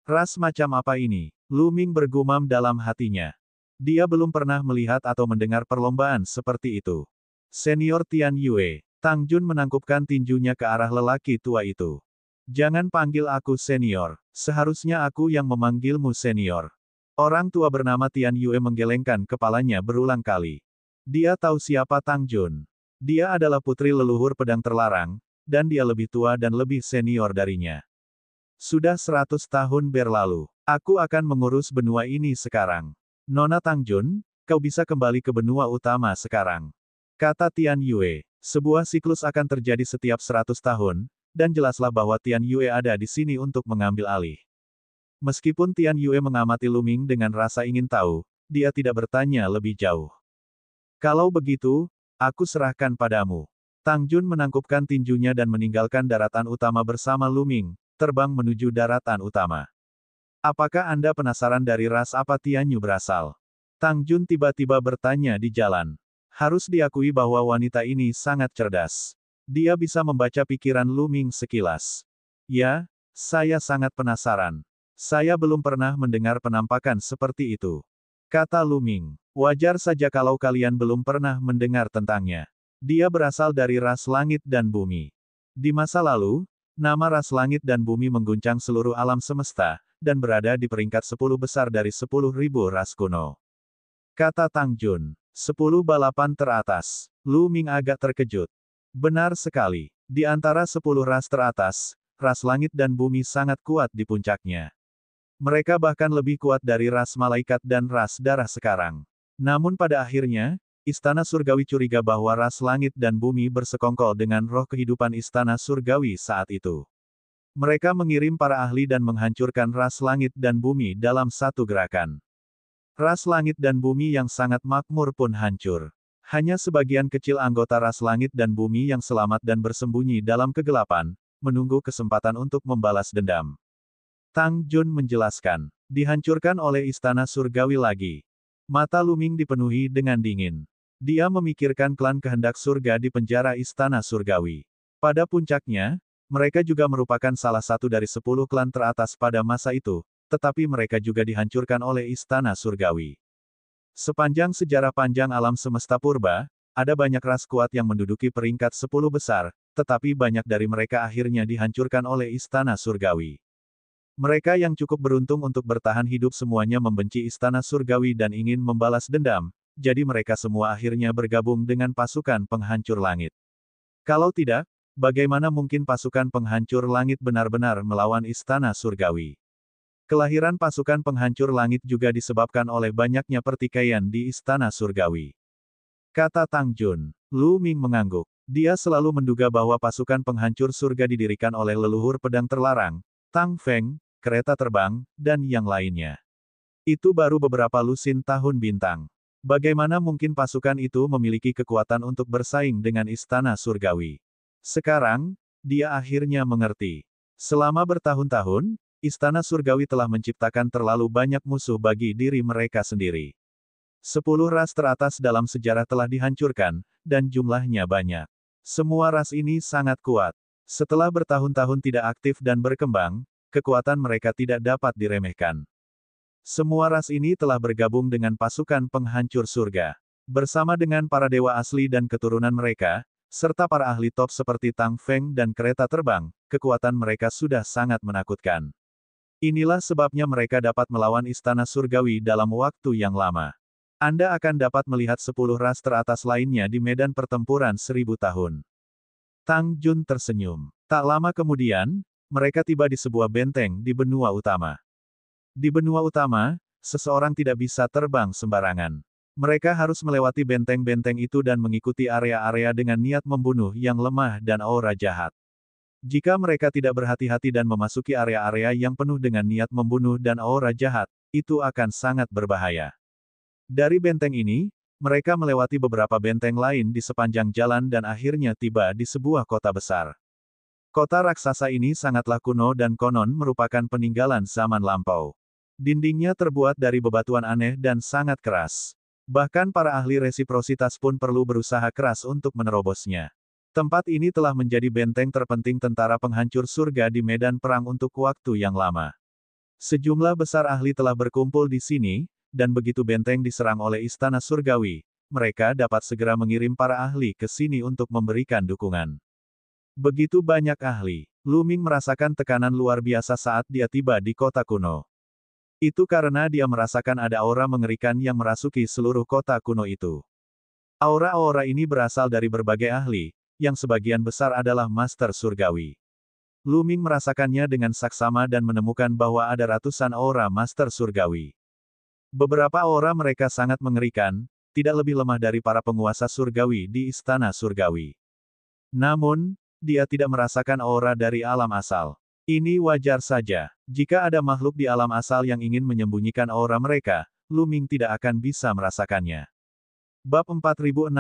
Ras macam apa ini? Lu Ming bergumam dalam hatinya. Dia belum pernah melihat atau mendengar perlombaan seperti itu. Senior Tian Yue. Tang Jun menangkupkan tinjunya ke arah lelaki tua itu. Jangan panggil aku senior. Seharusnya aku yang memanggilmu senior. Orang tua bernama Tian Yue menggelengkan kepalanya berulang kali. Dia tahu siapa Tang Jun. Dia adalah putri leluhur pedang terlarang, dan dia lebih tua dan lebih senior darinya. Sudah 100 tahun berlalu. Aku akan mengurus benua ini sekarang. Nona Tang Jun, kau bisa kembali ke benua utama sekarang. Kata Tian Yue. Sebuah siklus akan terjadi setiap 100 tahun, dan jelaslah bahwa Tian Yue ada di sini untuk mengambil alih. Meskipun Tian Yue mengamati Lu Ming dengan rasa ingin tahu, dia tidak bertanya lebih jauh. Kalau begitu, aku serahkan padamu. Tang Jun menangkupkan tinjunya dan meninggalkan daratan utama bersama Lu Ming, terbang menuju daratan utama. Apakah Anda penasaran dari ras apa Tian Yu berasal? Tang Jun tiba-tiba bertanya di jalan. Harus diakui bahwa wanita ini sangat cerdas. Dia bisa membaca pikiran Lu Ming sekilas. Ya, saya sangat penasaran. Saya belum pernah mendengar penampakan seperti itu. Kata Lu Ming. Wajar saja kalau kalian belum pernah mendengar tentangnya. Dia berasal dari ras langit dan bumi. Di masa lalu, nama ras langit dan bumi mengguncang seluruh alam semesta, dan berada di peringkat 10 besar dari 10.000 ras kuno. Kata Tang Jun. 10 balapan teratas. Lu Ming agak terkejut. Benar sekali. Di antara 10 ras teratas, ras langit dan bumi sangat kuat di puncaknya. Mereka bahkan lebih kuat dari ras malaikat dan ras darah sekarang. Namun pada akhirnya, Istana Surgawi curiga bahwa ras langit dan bumi bersekongkol dengan roh kehidupan Istana Surgawi saat itu. Mereka mengirim para ahli dan menghancurkan ras langit dan bumi dalam satu gerakan. Ras langit dan bumi yang sangat makmur pun hancur. Hanya sebagian kecil anggota ras langit dan bumi yang selamat dan bersembunyi dalam kegelapan, menunggu kesempatan untuk membalas dendam. Tang Jun menjelaskan, dihancurkan oleh Istana Surgawi lagi. Mata Lu Ming dipenuhi dengan dingin. Dia memikirkan klan kehendak surga di penjara Istana Surgawi. Pada puncaknya, mereka juga merupakan salah satu dari 10 klan teratas pada masa itu, tetapi mereka juga dihancurkan oleh Istana Surgawi. Sepanjang sejarah panjang alam semesta purba, ada banyak ras kuat yang menduduki peringkat 10 besar, tetapi banyak dari mereka akhirnya dihancurkan oleh Istana Surgawi. Mereka yang cukup beruntung untuk bertahan hidup semuanya membenci Istana Surgawi dan ingin membalas dendam, jadi mereka semua akhirnya bergabung dengan pasukan penghancur langit. Kalau tidak, bagaimana mungkin pasukan penghancur langit benar-benar melawan Istana Surgawi? Kelahiran pasukan penghancur langit juga disebabkan oleh banyaknya pertikaian di Istana Surgawi. Kata Tang Jun. Lu Ming mengangguk. Dia selalu menduga bahwa pasukan penghancur surga didirikan oleh leluhur pedang terlarang, Tang Feng, kereta terbang, dan yang lainnya. Itu baru beberapa lusin tahun bintang. Bagaimana mungkin pasukan itu memiliki kekuatan untuk bersaing dengan Istana Surgawi? Sekarang, dia akhirnya mengerti. Selama bertahun-tahun, Istana Surgawi telah menciptakan terlalu banyak musuh bagi diri mereka sendiri. 10 ras teratas dalam sejarah telah dihancurkan, dan jumlahnya banyak. Semua ras ini sangat kuat. Setelah bertahun-tahun tidak aktif dan berkembang, kekuatan mereka tidak dapat diremehkan. Semua ras ini telah bergabung dengan pasukan penghancur surga. Bersama dengan para dewa asli dan keturunan mereka, serta para ahli top seperti Tang Feng dan kereta terbang, kekuatan mereka sudah sangat menakutkan. Inilah sebabnya mereka dapat melawan Istana Surgawi dalam waktu yang lama. Anda akan dapat melihat 10 ras teratas lainnya di medan pertempuran 1000 tahun. Tang Jun tersenyum. Tak lama kemudian, mereka tiba di sebuah benteng di benua utama. Di benua utama, seseorang tidak bisa terbang sembarangan. Mereka harus melewati benteng-benteng itu dan mengikuti area-area dengan niat membunuh yang lemah dan aura jahat. Jika mereka tidak berhati-hati dan memasuki area-area yang penuh dengan niat membunuh dan aura jahat, itu akan sangat berbahaya. Dari benteng ini, mereka melewati beberapa benteng lain di sepanjang jalan dan akhirnya tiba di sebuah kota besar. Kota raksasa ini sangatlah kuno dan konon merupakan peninggalan zaman lampau. Dindingnya terbuat dari bebatuan aneh dan sangat keras. Bahkan para ahli resiprositas pun perlu berusaha keras untuk menerobosnya. Tempat ini telah menjadi benteng terpenting tentara penghancur surga di medan perang untuk waktu yang lama. Sejumlah besar ahli telah berkumpul di sini, dan begitu benteng diserang oleh Istana Surgawi, mereka dapat segera mengirim para ahli ke sini untuk memberikan dukungan. Begitu banyak ahli, Lu Ming merasakan tekanan luar biasa saat dia tiba di kota kuno. Itu karena dia merasakan ada aura mengerikan yang merasuki seluruh kota kuno itu. Aura-aura ini berasal dari berbagai ahli, yang sebagian besar adalah master surgawi. Lu Ming merasakannya dengan saksama dan menemukan bahwa ada ratusan aura master surgawi. Beberapa aura mereka sangat mengerikan, tidak lebih lemah dari para penguasa surgawi di istana surgawi. Namun, dia tidak merasakan aura dari alam asal. Ini wajar saja. Jika ada makhluk di alam asal yang ingin menyembunyikan aura mereka, Lu Ming tidak akan bisa merasakannya. Bab 4606,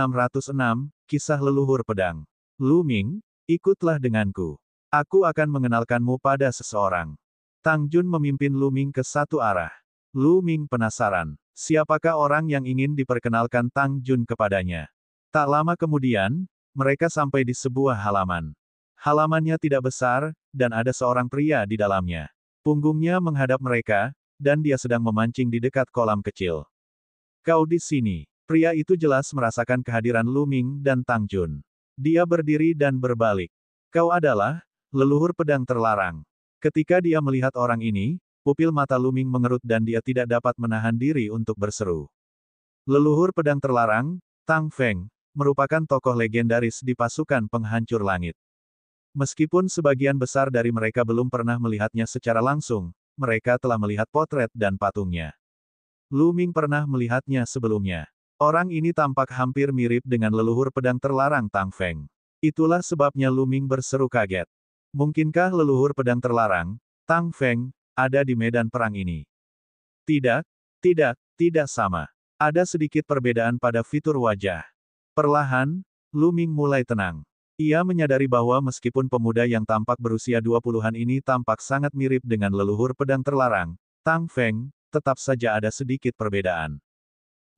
Kisah Leluhur Pedang. Lu Ming, ikutlah denganku. Aku akan mengenalkanmu pada seseorang. Tang Jun memimpin Lu Ming ke satu arah. Lu Ming penasaran, siapakah orang yang ingin diperkenalkan Tang Jun kepadanya. Tak lama kemudian, mereka sampai di sebuah halaman. Halamannya tidak besar, dan ada seorang pria di dalamnya. Punggungnya menghadap mereka, dan dia sedang memancing di dekat kolam kecil. Kau di sini. Pria itu jelas merasakan kehadiran Lu Ming dan Tang Jun. Dia berdiri dan berbalik. Kau adalah leluhur pedang terlarang. Ketika dia melihat orang ini, pupil mata Lu Ming mengerut dan dia tidak dapat menahan diri untuk berseru. Leluhur pedang terlarang, Tang Feng, merupakan tokoh legendaris di pasukan penghancur langit. Meskipun sebagian besar dari mereka belum pernah melihatnya secara langsung, mereka telah melihat potret dan patungnya. Lu Ming pernah melihatnya sebelumnya. Orang ini tampak hampir mirip dengan leluhur pedang terlarang Tang Feng. Itulah sebabnya Lu Ming berseru kaget. Mungkinkah leluhur pedang terlarang, Tang Feng, ada di medan perang ini? Tidak, tidak sama. Ada sedikit perbedaan pada fitur wajah. Perlahan, Lu Ming mulai tenang. Ia menyadari bahwa meskipun pemuda yang tampak berusia 20-an ini tampak sangat mirip dengan leluhur pedang terlarang, Tang Feng, tetap saja ada sedikit perbedaan.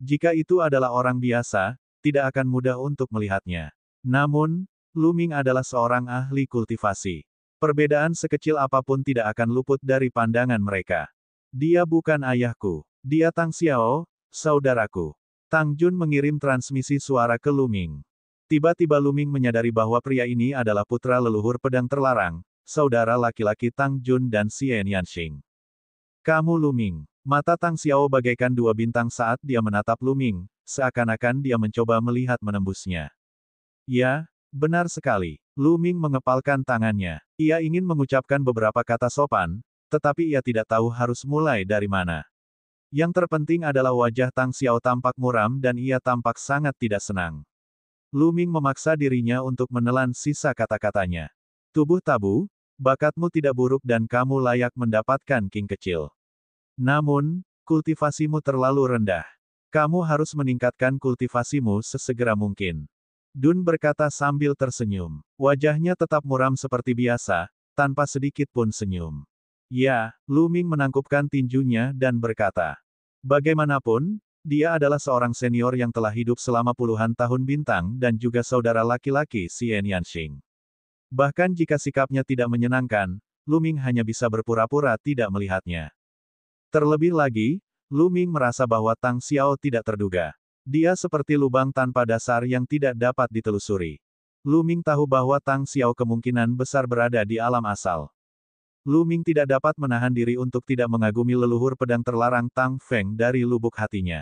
Jika itu adalah orang biasa, tidak akan mudah untuk melihatnya. Namun, Lu Ming adalah seorang ahli kultivasi. Perbedaan sekecil apapun tidak akan luput dari pandangan mereka. Dia bukan ayahku. Dia Tang Xiao, saudaraku. Tang Jun mengirim transmisi suara ke Lu Ming. Tiba-tiba Lu Ming menyadari bahwa pria ini adalah putra leluhur pedang terlarang, saudara laki-laki Tang Jun dan Xian Yanxing. Kamu Lu Ming. Mata Tang Xiao bagaikan dua bintang saat dia menatap Lu Ming, seakan-akan dia mencoba melihat menembusnya. Ya, benar sekali. Lu Ming mengepalkan tangannya. Ia ingin mengucapkan beberapa kata sopan, tetapi ia tidak tahu harus mulai dari mana. Yang terpenting adalah wajah Tang Xiao tampak muram dan ia tampak sangat tidak senang. Lu Ming memaksa dirinya untuk menelan sisa kata-katanya. Tubuh tabu, bakatmu tidak buruk dan kamu layak mendapatkan king kecil. Namun, kultivasimu terlalu rendah. Kamu harus meningkatkan kultivasimu sesegera mungkin. Dun berkata sambil tersenyum. Wajahnya tetap muram seperti biasa, tanpa sedikit pun senyum. Ya, Lu Ming menangkupkan tinjunya dan berkata. Bagaimanapun, dia adalah seorang senior yang telah hidup selama puluhan tahun bintang dan juga saudara laki-laki Xian Yanxing. Bahkan jika sikapnya tidak menyenangkan, Lu Ming hanya bisa berpura-pura tidak melihatnya. Terlebih lagi, Lu Ming merasa bahwa Tang Xiao tidak terduga. Dia seperti lubang tanpa dasar yang tidak dapat ditelusuri. Lu Ming tahu bahwa Tang Xiao kemungkinan besar berada di alam asal. Lu Ming tidak dapat menahan diri untuk tidak mengagumi leluhur pedang terlarang Tang Feng dari lubuk hatinya.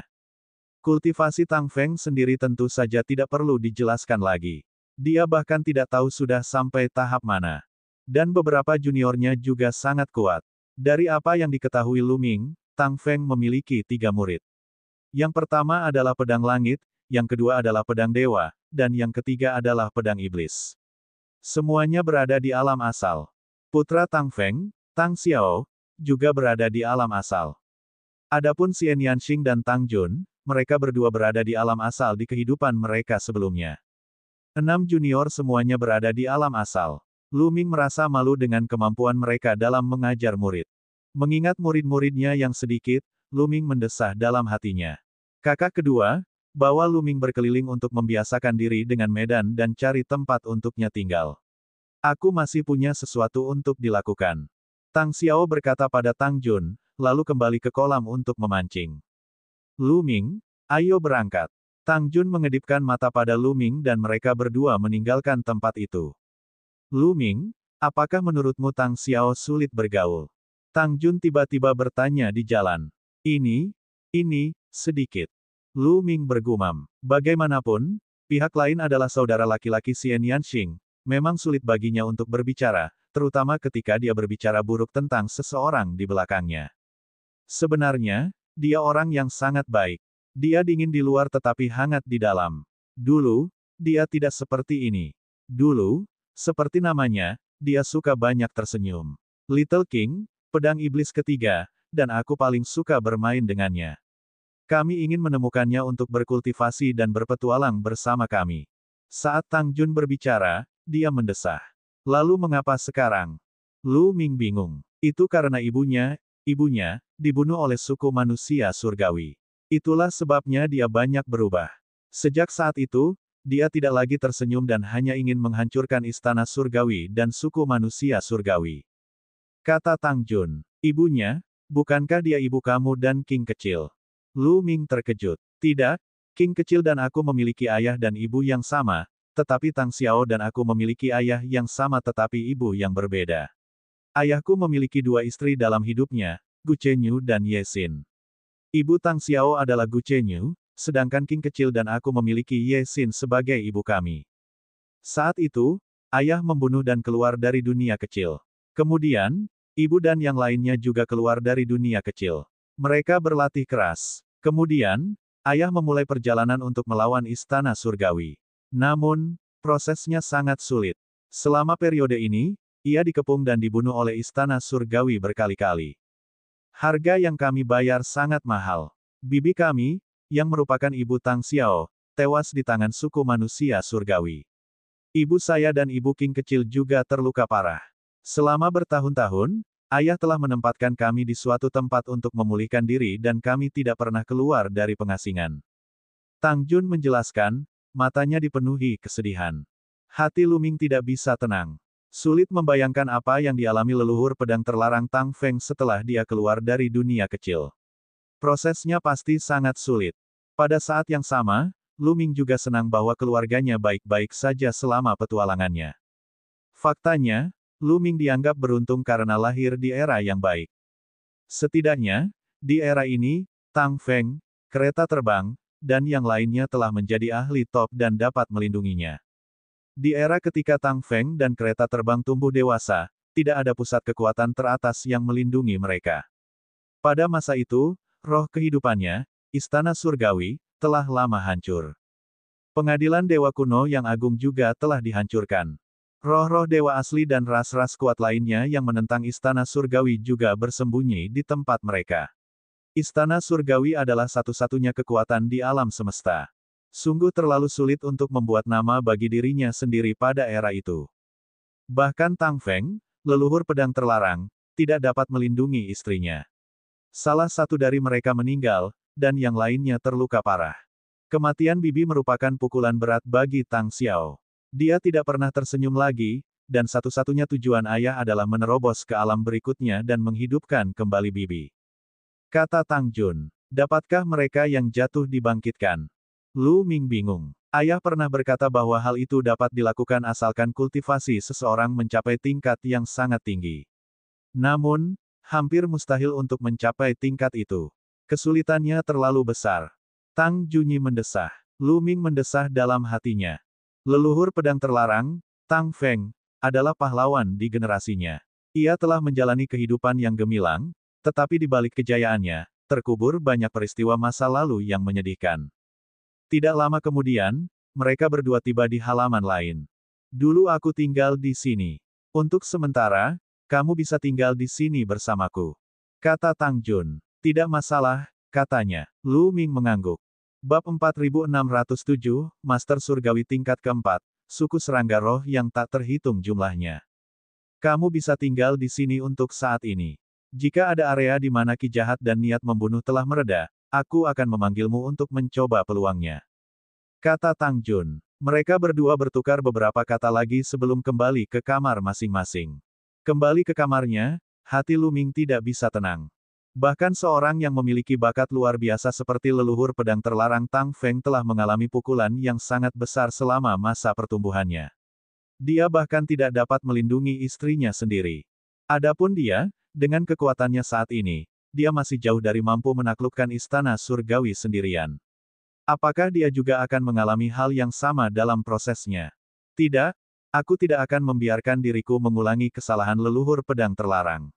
Kultivasi Tang Feng sendiri tentu saja tidak perlu dijelaskan lagi. Dia bahkan tidak tahu sudah sampai tahap mana. Dan beberapa juniornya juga sangat kuat. Dari apa yang diketahui Lu Ming, Tang Feng memiliki 3 murid. Yang pertama adalah pedang langit, yang kedua adalah pedang dewa, dan yang ketiga adalah pedang iblis. Semuanya berada di alam asal. Putra Tang Feng, Tang Xiao, juga berada di alam asal. Adapun Xian Yanxing dan Tang Jun, mereka berdua berada di alam asal di kehidupan mereka sebelumnya. 6 junior semuanya berada di alam asal. Lu Ming merasa malu dengan kemampuan mereka dalam mengajar murid. Mengingat murid-muridnya yang sedikit, Lu Ming mendesah dalam hatinya. Kakak kedua, bawa Lu Ming berkeliling untuk membiasakan diri dengan medan dan cari tempat untuknya tinggal. Aku masih punya sesuatu untuk dilakukan. Tang Xiao berkata pada Tang Jun, lalu kembali ke kolam untuk memancing. Lu Ming, ayo berangkat. Tang Jun mengedipkan mata pada Lu Ming dan mereka berdua meninggalkan tempat itu. Lu Ming, apakah menurutmu Tang Xiao sulit bergaul? Tang Jun tiba-tiba bertanya di jalan. Ini, sedikit. Lu Ming bergumam. Bagaimanapun, pihak lain adalah saudara laki-laki Xian Yanxing. Memang sulit baginya untuk berbicara, terutama ketika dia berbicara buruk tentang seseorang di belakangnya. Sebenarnya, dia orang yang sangat baik. Dia dingin di luar tetapi hangat di dalam. Dulu, dia tidak seperti ini. Dulu, seperti namanya, dia suka banyak tersenyum. Little King, pedang iblis ketiga, dan aku paling suka bermain dengannya. Kami ingin menemukannya untuk berkultivasi dan berpetualang bersama kami. Saat Tang Jun berbicara, dia mendesah. Lalu mengapa sekarang? Lu Ming bingung. Itu karena ibunya, dibunuh oleh suku manusia surgawi. Itulah sebabnya dia banyak berubah. Sejak saat itu, dia tidak lagi tersenyum dan hanya ingin menghancurkan istana surgawi dan suku manusia surgawi. Kata Tang Jun. Ibunya, bukankah dia ibu kamu dan King kecil? Lu Ming terkejut. Tidak, King kecil dan aku memiliki ayah dan ibu yang sama, tetapi Tang Xiao dan aku memiliki ayah yang sama tetapi ibu yang berbeda. Ayahku memiliki dua istri dalam hidupnya, Gu Chenyu dan Ye Xin. Ibu Tang Xiao adalah Gu Chenyu, sedangkan King kecil dan aku memiliki Ye Xin sebagai ibu kami. Saat itu, ayah membunuh dan keluar dari dunia kecil. Kemudian, ibu dan yang lainnya juga keluar dari dunia kecil. Mereka berlatih keras. Kemudian, ayah memulai perjalanan untuk melawan istana surgawi. Namun, prosesnya sangat sulit. Selama periode ini, ia dikepung dan dibunuh oleh istana surgawi berkali-kali. Harga yang kami bayar sangat mahal. Bibi kami, yang merupakan ibu Tang Xiao, tewas di tangan suku manusia surgawi. Ibu saya dan ibu King kecil juga terluka parah. Selama bertahun-tahun, ayah telah menempatkan kami di suatu tempat untuk memulihkan diri dan kami tidak pernah keluar dari pengasingan. Tang Jun menjelaskan, matanya dipenuhi kesedihan. Hati Lu Ming tidak bisa tenang. Sulit membayangkan apa yang dialami leluhur pedang terlarang Tang Feng setelah dia keluar dari dunia kecil. Prosesnya pasti sangat sulit. Pada saat yang sama, Lu Ming juga senang bahwa keluarganya baik-baik saja selama petualangannya. Faktanya, Lu Ming dianggap beruntung karena lahir di era yang baik. Setidaknya, di era ini, Tang Feng, kereta terbang, dan yang lainnya telah menjadi ahli top dan dapat melindunginya. Di era ketika Tang Feng dan kereta terbang tumbuh dewasa, tidak ada pusat kekuatan teratas yang melindungi mereka. Pada masa itu, roh kehidupannya, istana surgawi, telah lama hancur. Pengadilan dewa kuno yang agung juga telah dihancurkan. Roh-roh dewa asli dan ras-ras kuat lainnya yang menentang istana surgawi juga bersembunyi di tempat mereka. Istana surgawi adalah satu-satunya kekuatan di alam semesta. Sungguh terlalu sulit untuk membuat nama bagi dirinya sendiri pada era itu. Bahkan Tang Feng, leluhur pedang terlarang, tidak dapat melindungi istrinya. Salah satu dari mereka meninggal, dan yang lainnya terluka parah. Kematian bibi merupakan pukulan berat bagi Tang Xiao. Dia tidak pernah tersenyum lagi, dan satu-satunya tujuan ayah adalah menerobos ke alam berikutnya dan menghidupkan kembali bibi. Kata Tang Jun, dapatkah mereka yang jatuh dibangkitkan? Lu Ming bingung. Ayah pernah berkata bahwa hal itu dapat dilakukan asalkan kultivasi seseorang mencapai tingkat yang sangat tinggi. Namun, hampir mustahil untuk mencapai tingkat itu. Kesulitannya terlalu besar. Tang Junyi mendesah. Lu Ming mendesah dalam hatinya. Leluhur pedang terlarang, Tang Feng, adalah pahlawan di generasinya. Ia telah menjalani kehidupan yang gemilang, tetapi di balik kejayaannya, terkubur banyak peristiwa masa lalu yang menyedihkan. Tidak lama kemudian, mereka berdua tiba di halaman lain. Dulu aku tinggal di sini. Untuk sementara, kamu bisa tinggal di sini bersamaku. Kata Tang Jun. Tidak masalah, katanya. Lu Ming mengangguk. Bab 4607, Master Surgawi tingkat keempat, suku serangga roh yang tak terhitung jumlahnya. Kamu bisa tinggal di sini untuk saat ini. Jika ada area di mana ki jahat dan niat membunuh telah mereda, aku akan memanggilmu untuk mencoba peluangnya. Kata Tang Jun. Mereka berdua bertukar beberapa kata lagi sebelum kembali ke kamar masing-masing. Kembali ke kamarnya, hati Lu Ming tidak bisa tenang. Bahkan seorang yang memiliki bakat luar biasa seperti leluhur pedang terlarang Tang Feng telah mengalami pukulan yang sangat besar selama masa pertumbuhannya. Dia bahkan tidak dapat melindungi istrinya sendiri. Adapun dia, dengan kekuatannya saat ini, dia masih jauh dari mampu menaklukkan istana surgawi sendirian. Apakah dia juga akan mengalami hal yang sama dalam prosesnya? Tidak, aku tidak akan membiarkan diriku mengulangi kesalahan leluhur pedang terlarang.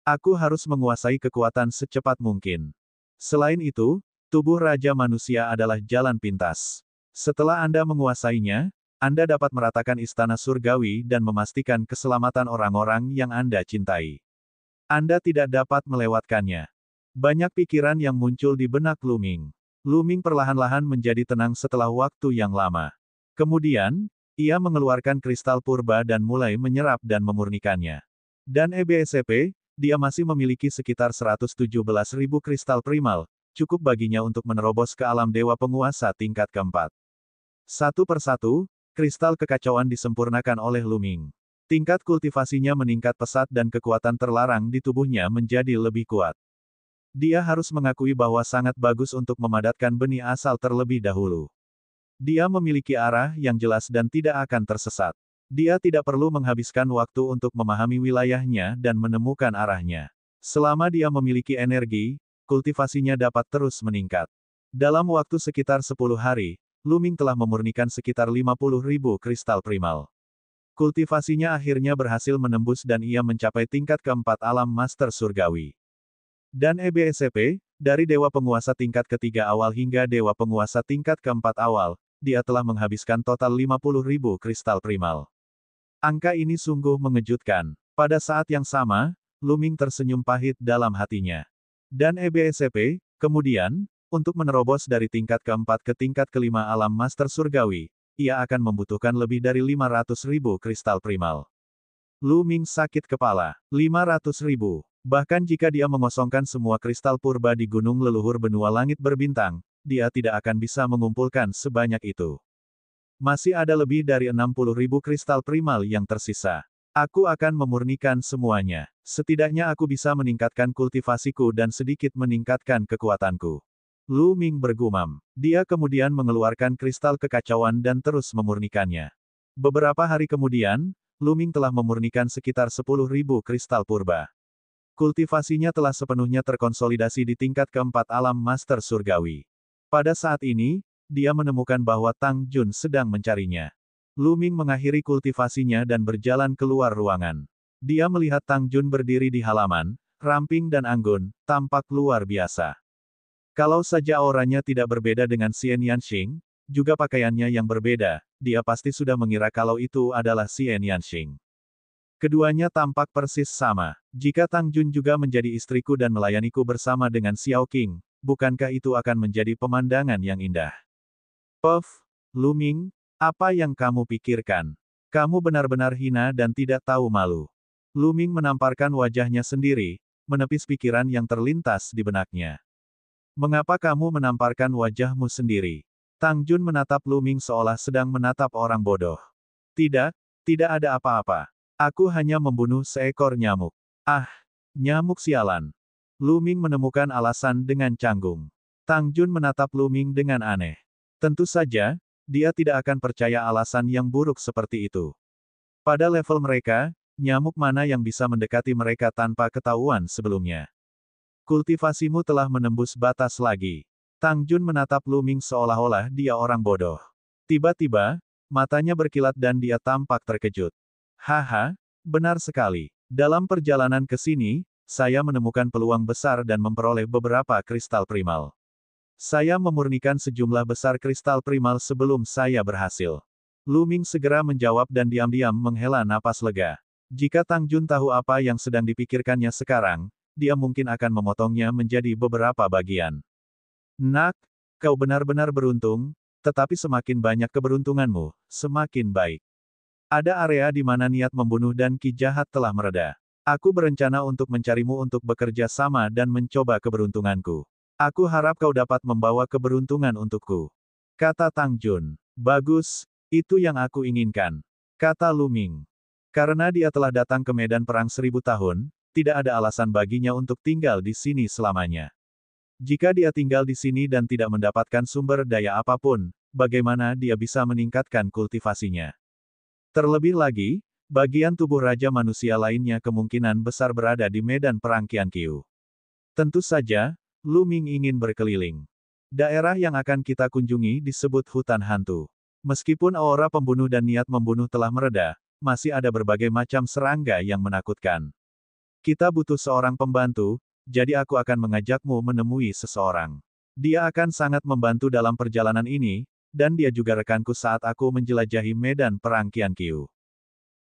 Aku harus menguasai kekuatan secepat mungkin. Selain itu, tubuh Raja Manusia adalah jalan pintas. Setelah Anda menguasainya, Anda dapat meratakan istana surgawi dan memastikan keselamatan orang-orang yang Anda cintai. Anda tidak dapat melewatkannya. Banyak pikiran yang muncul di benak Lu Ming. Lu Ming perlahan-lahan menjadi tenang setelah waktu yang lama. Kemudian, ia mengeluarkan kristal purba dan mulai menyerap dan memurnikannya. Dan EBSCP, dia masih memiliki sekitar 117.000 kristal primal, cukup baginya untuk menerobos ke alam dewa penguasa tingkat keempat. Satu persatu, kristal kekacauan disempurnakan oleh Lu Ming. Tingkat kultivasinya meningkat pesat dan kekuatan terlarang di tubuhnya menjadi lebih kuat. Dia harus mengakui bahwa sangat bagus untuk memadatkan benih asal terlebih dahulu. Dia memiliki arah yang jelas dan tidak akan tersesat. Dia tidak perlu menghabiskan waktu untuk memahami wilayahnya dan menemukan arahnya. Selama dia memiliki energi, kultivasinya dapat terus meningkat. Dalam waktu sekitar 10 hari, Lu Ming telah memurnikan sekitar 50.000 kristal primal. Kultivasinya akhirnya berhasil menembus dan ia mencapai tingkat keempat alam master surgawi. Dan EBSCP, dari Dewa Penguasa tingkat ketiga awal hingga Dewa Penguasa tingkat keempat awal, dia telah menghabiskan total 50.000 kristal primal. Angka ini sungguh mengejutkan. Pada saat yang sama, Lu Ming tersenyum pahit dalam hatinya. Dan EBSCP, kemudian, untuk menerobos dari tingkat keempat ke tingkat kelima alam master surgawi, ia akan membutuhkan lebih dari 500.000 kristal primal. Lu Ming sakit kepala. 500.000. Bahkan jika dia mengosongkan semua kristal purba di gunung leluhur benua langit berbintang, dia tidak akan bisa mengumpulkan sebanyak itu. Masih ada lebih dari 60.000 kristal primal yang tersisa. Aku akan memurnikan semuanya. Setidaknya aku bisa meningkatkan kultivasiku dan sedikit meningkatkan kekuatanku. Lu Ming bergumam. Dia kemudian mengeluarkan kristal kekacauan dan terus memurnikannya. Beberapa hari kemudian, Lu Ming telah memurnikan sekitar 10.000 kristal purba. Kultivasinya telah sepenuhnya terkonsolidasi di tingkat keempat alam master surgawi. Pada saat ini, dia menemukan bahwa Tang Jun sedang mencarinya. Lu Ming mengakhiri kultivasinya dan berjalan keluar ruangan. Dia melihat Tang Jun berdiri di halaman, ramping dan anggun, tampak luar biasa. Kalau saja auranya tidak berbeda dengan Xian Yanxing, juga pakaiannya yang berbeda, dia pasti sudah mengira kalau itu adalah Xian Yanxing. Keduanya tampak persis sama. Jika Tang Jun juga menjadi istriku dan melayaniku bersama dengan Xiao Qing, bukankah itu akan menjadi pemandangan yang indah? Puff, Lu Ming, apa yang kamu pikirkan? Kamu benar-benar hina dan tidak tahu malu. Lu Ming menamparkan wajahnya sendiri, menepis pikiran yang terlintas di benaknya. Mengapa kamu menamparkan wajahmu sendiri? Tang Jun menatap Lu Ming seolah sedang menatap orang bodoh. Tidak, tidak ada apa-apa. Aku hanya membunuh seekor nyamuk. Ah, nyamuk sialan. Lu Ming menemukan alasan dengan canggung. Tang Jun menatap Lu Ming dengan aneh. Tentu saja, dia tidak akan percaya alasan yang buruk seperti itu. Pada level mereka, nyamuk mana yang bisa mendekati mereka tanpa ketahuan sebelumnya? Kultivasimu telah menembus batas lagi. Tang Jun menatap Lu Ming seolah-olah dia orang bodoh. Tiba-tiba, matanya berkilat dan dia tampak terkejut. Haha, benar sekali. Dalam perjalanan ke sini, saya menemukan peluang besar dan memperoleh beberapa kristal primal. Saya memurnikan sejumlah besar kristal primal sebelum saya berhasil. Lu Ming segera menjawab dan diam-diam menghela napas lega. Jika Tang Jun tahu apa yang sedang dipikirkannya sekarang, dia mungkin akan memotongnya menjadi beberapa bagian. Nak, kau benar-benar beruntung, tetapi semakin banyak keberuntunganmu, semakin baik. Ada area di mana niat membunuh dan ki jahat telah mereda. Aku berencana untuk mencarimu untuk bekerja sama dan mencoba keberuntunganku. Aku harap kau dapat membawa keberuntungan untukku. Kata Tang Jun. Bagus, itu yang aku inginkan. Kata Lu Ming. Karena dia telah datang ke medan perang 1000 tahun, tidak ada alasan baginya untuk tinggal di sini selamanya. Jika dia tinggal di sini dan tidak mendapatkan sumber daya apapun, bagaimana dia bisa meningkatkan kultivasinya? Terlebih lagi, bagian tubuh Raja Manusia lainnya kemungkinan besar berada di medan perang Qianqiu. Tentu saja, Lu Ming ingin berkeliling. Daerah yang akan kita kunjungi disebut hutan hantu. Meskipun aura pembunuh dan niat membunuh telah mereda, masih ada berbagai macam serangga yang menakutkan. Kita butuh seorang pembantu, jadi aku akan mengajakmu menemui seseorang. Dia akan sangat membantu dalam perjalanan ini, dan dia juga rekanku saat aku menjelajahi medan perang Qianqiu.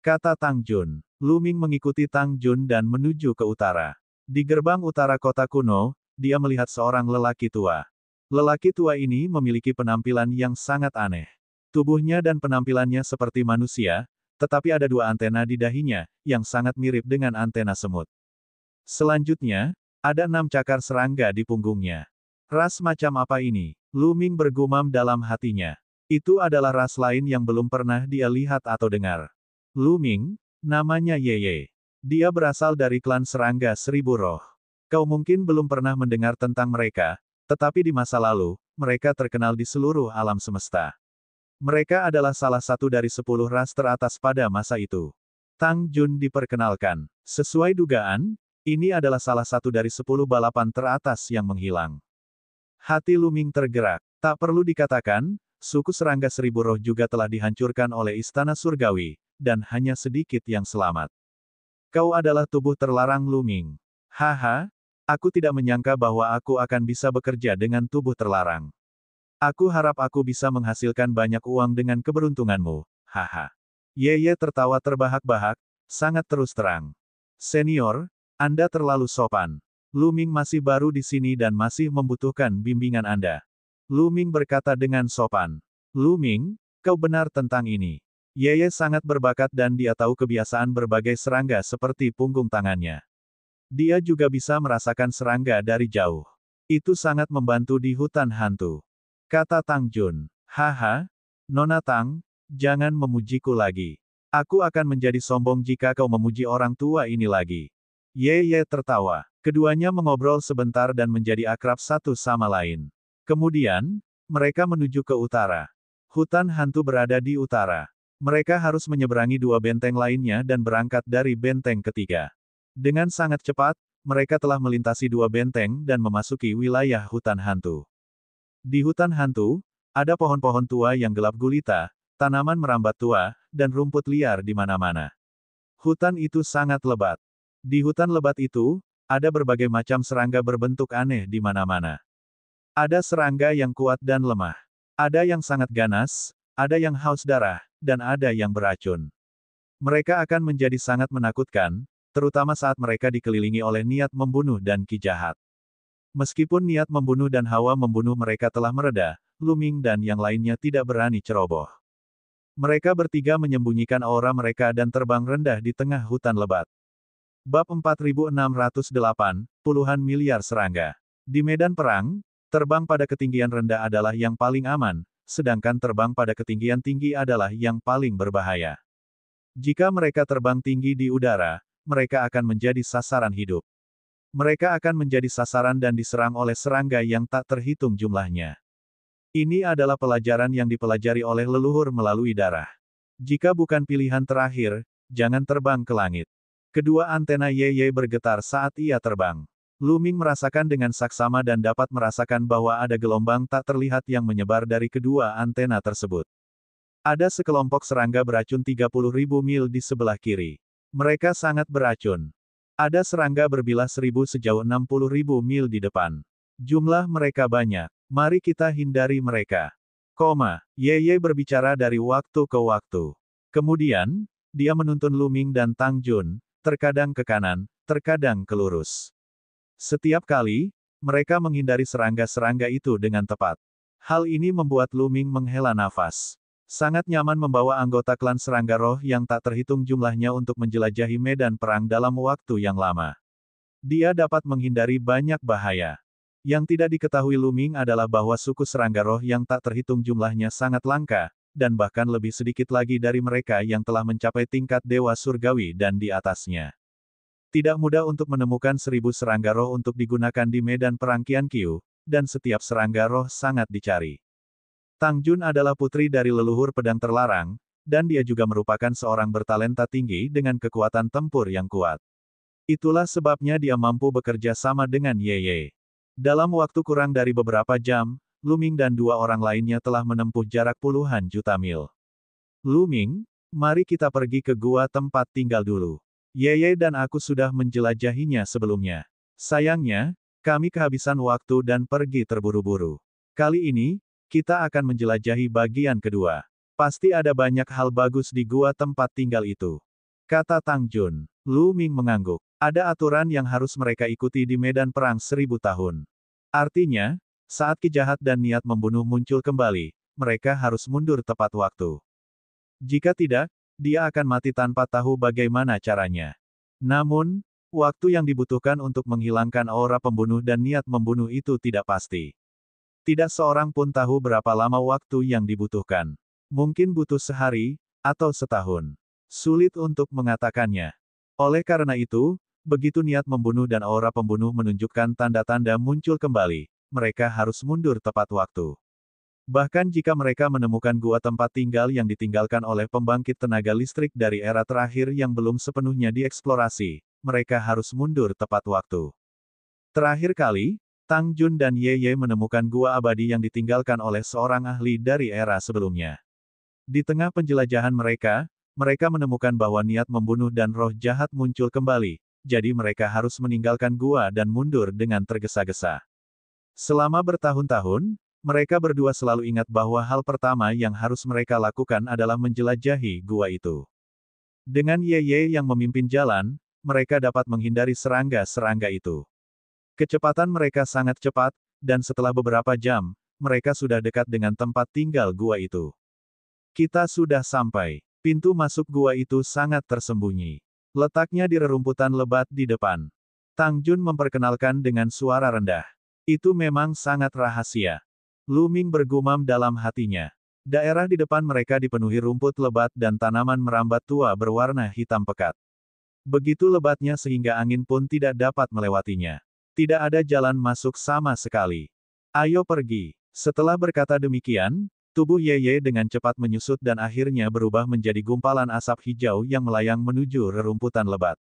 Kata Tang Jun. Lu Ming mengikuti Tang Jun dan menuju ke utara. Di gerbang utara kota kuno, dia melihat seorang lelaki tua. Lelaki tua ini memiliki penampilan yang sangat aneh. Tubuhnya dan penampilannya seperti manusia, tetapi ada dua antena di dahinya, yang sangat mirip dengan antena semut. Selanjutnya, ada 6 cakar serangga di punggungnya. Ras macam apa ini? Lu Ming bergumam dalam hatinya. Itu adalah ras lain yang belum pernah dia lihat atau dengar. Lu Ming, namanya Yeye. Dia berasal dari klan serangga seribu roh. Kau mungkin belum pernah mendengar tentang mereka, tetapi di masa lalu, mereka terkenal di seluruh alam semesta. Mereka adalah salah satu dari 10 ras teratas pada masa itu. Tang Jun diperkenalkan. Sesuai dugaan, ini adalah salah satu dari 10 balapan teratas yang menghilang. Hati Lu Ming tergerak. Tak perlu dikatakan, suku serangga seribu roh juga telah dihancurkan oleh istana surgawi, dan hanya sedikit yang selamat. Kau adalah tubuh terlarang Lu Ming. Haha, aku tidak menyangka bahwa aku akan bisa bekerja dengan tubuh terlarang. Aku harap aku bisa menghasilkan banyak uang dengan keberuntunganmu, haha. Yeye tertawa terbahak-bahak, sangat terus terang. Senior, Anda terlalu sopan. Lu Ming masih baru di sini dan masih membutuhkan bimbingan Anda. Lu Ming berkata dengan sopan. Lu Ming, kau benar tentang ini. Yeye sangat berbakat dan dia tahu kebiasaan berbagai serangga seperti punggung tangannya. Dia juga bisa merasakan serangga dari jauh. Itu sangat membantu di hutan hantu. Kata Tang Jun. Haha, Nona Tang, jangan memujiku lagi. Aku akan menjadi sombong jika kau memuji orang tua ini lagi. Yeye tertawa. Keduanya mengobrol sebentar dan menjadi akrab satu sama lain. Kemudian, mereka menuju ke utara. Hutan hantu berada di utara. Mereka harus menyeberangi 2 benteng lainnya dan berangkat dari benteng ketiga. Dengan sangat cepat, mereka telah melintasi 2 benteng dan memasuki wilayah hutan hantu. Di hutan hantu, ada pohon-pohon tua yang gelap gulita, tanaman merambat tua, dan rumput liar di mana-mana. Hutan itu sangat lebat. Di hutan lebat itu, ada berbagai macam serangga berbentuk aneh di mana-mana. Ada serangga yang kuat dan lemah. Ada yang sangat ganas, ada yang haus darah, dan ada yang beracun. Mereka akan menjadi sangat menakutkan, terutama saat mereka dikelilingi oleh niat membunuh dan ki jahat. Meskipun niat membunuh dan hawa membunuh mereka telah mereda, Lu Ming dan yang lainnya tidak berani ceroboh. Mereka bertiga menyembunyikan aura mereka dan terbang rendah di tengah hutan lebat. Bab 4608, puluhan miliar serangga. Di medan perang, terbang pada ketinggian rendah adalah yang paling aman, sedangkan terbang pada ketinggian tinggi adalah yang paling berbahaya. Jika mereka terbang tinggi di udara, mereka akan menjadi sasaran hidup. Mereka akan menjadi sasaran dan diserang oleh serangga yang tak terhitung jumlahnya. Ini adalah pelajaran yang dipelajari oleh leluhur melalui darah. Jika bukan pilihan terakhir, jangan terbang ke langit. Kedua antena Yeye bergetar saat ia terbang. Lu Ming merasakan dengan saksama dan dapat merasakan bahwa ada gelombang tak terlihat yang menyebar dari kedua antena tersebut. Ada sekelompok serangga beracun 30.000 mil di sebelah kiri. Mereka sangat beracun. Ada serangga berbilah 1000 sejauh 60.000 mil di depan. Jumlah mereka banyak. Mari kita hindari mereka. Yeye berbicara dari waktu ke waktu. Kemudian, dia menuntun Lu Ming dan Tang Jun, terkadang ke kanan, terkadang ke lurus. Setiap kali, mereka menghindari serangga-serangga itu dengan tepat. Hal ini membuat Lu Ming menghela nafas. Sangat nyaman membawa anggota klan serangga roh yang tak terhitung jumlahnya untuk menjelajahi medan perang dalam waktu yang lama. Dia dapat menghindari banyak bahaya. Yang tidak diketahui Lu Ming adalah bahwa suku serangga roh yang tak terhitung jumlahnya sangat langka, dan bahkan lebih sedikit lagi dari mereka yang telah mencapai tingkat dewa surgawi dan di atasnya. Tidak mudah untuk menemukan 1000 serangga roh untuk digunakan di medan perang Qianqiu, dan setiap serangga roh sangat dicari. Tang Jun adalah putri dari leluhur pedang terlarang, dan dia juga merupakan seorang bertalenta tinggi dengan kekuatan tempur yang kuat. Itulah sebabnya dia mampu bekerja sama dengan Yeye. Dalam waktu kurang dari beberapa jam, Lu Ming dan dua orang lainnya telah menempuh jarak puluhan juta mil. Lu Ming, mari kita pergi ke gua tempat tinggal dulu. Ye dan aku sudah menjelajahinya sebelumnya. Sayangnya, kami kehabisan waktu dan pergi terburu-buru. Kali ini, kita akan menjelajahi bagian kedua. Pasti ada banyak hal bagus di gua tempat tinggal itu. Kata Tang Jun. Lu Ming mengangguk. Ada aturan yang harus mereka ikuti di medan perang 1000 tahun. Artinya, saat kijahat dan niat membunuh muncul kembali, mereka harus mundur tepat waktu. Jika tidak, dia akan mati tanpa tahu bagaimana caranya. Namun, waktu yang dibutuhkan untuk menghilangkan aura pembunuh dan niat membunuh itu tidak pasti. Tidak seorang pun tahu berapa lama waktu yang dibutuhkan. Mungkin butuh sehari, atau setahun. Sulit untuk mengatakannya. Oleh karena itu, begitu niat membunuh dan aura pembunuh menunjukkan tanda-tanda muncul kembali, mereka harus mundur tepat waktu. Bahkan jika mereka menemukan gua tempat tinggal yang ditinggalkan oleh pembangkit tenaga listrik dari era terakhir yang belum sepenuhnya dieksplorasi, mereka harus mundur tepat waktu. Terakhir kali, Tang Jun dan Ye menemukan gua abadi yang ditinggalkan oleh seorang ahli dari era sebelumnya. Di tengah penjelajahan mereka menemukan bahwa niat membunuh dan roh jahat muncul kembali, jadi mereka harus meninggalkan gua dan mundur dengan tergesa-gesa. Selama bertahun-tahun, mereka berdua selalu ingat bahwa hal pertama yang harus mereka lakukan adalah menjelajahi gua itu. Dengan Ye yang memimpin jalan, mereka dapat menghindari serangga-serangga itu. Kecepatan mereka sangat cepat, dan setelah beberapa jam, mereka sudah dekat dengan tempat tinggal gua itu. Kita sudah sampai. Pintu masuk gua itu sangat tersembunyi. Letaknya di rerumputan lebat di depan. Tang Jun memperkenalkan dengan suara rendah. Itu memang sangat rahasia. Lu Ming bergumam dalam hatinya. Daerah di depan mereka dipenuhi rumput lebat dan tanaman merambat tua berwarna hitam pekat. Begitu lebatnya sehingga angin pun tidak dapat melewatinya. Tidak ada jalan masuk sama sekali. Ayo pergi. Setelah berkata demikian, tubuh Ye dengan cepat menyusut dan akhirnya berubah menjadi gumpalan asap hijau yang melayang menuju rerumputan lebat.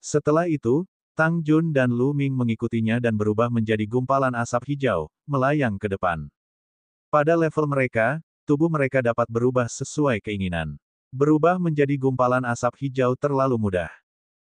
Setelah itu, Tang Jun dan Lu Ming mengikutinya dan berubah menjadi gumpalan asap hijau, melayang ke depan. Pada level mereka, tubuh mereka dapat berubah sesuai keinginan. Berubah menjadi gumpalan asap hijau terlalu mudah.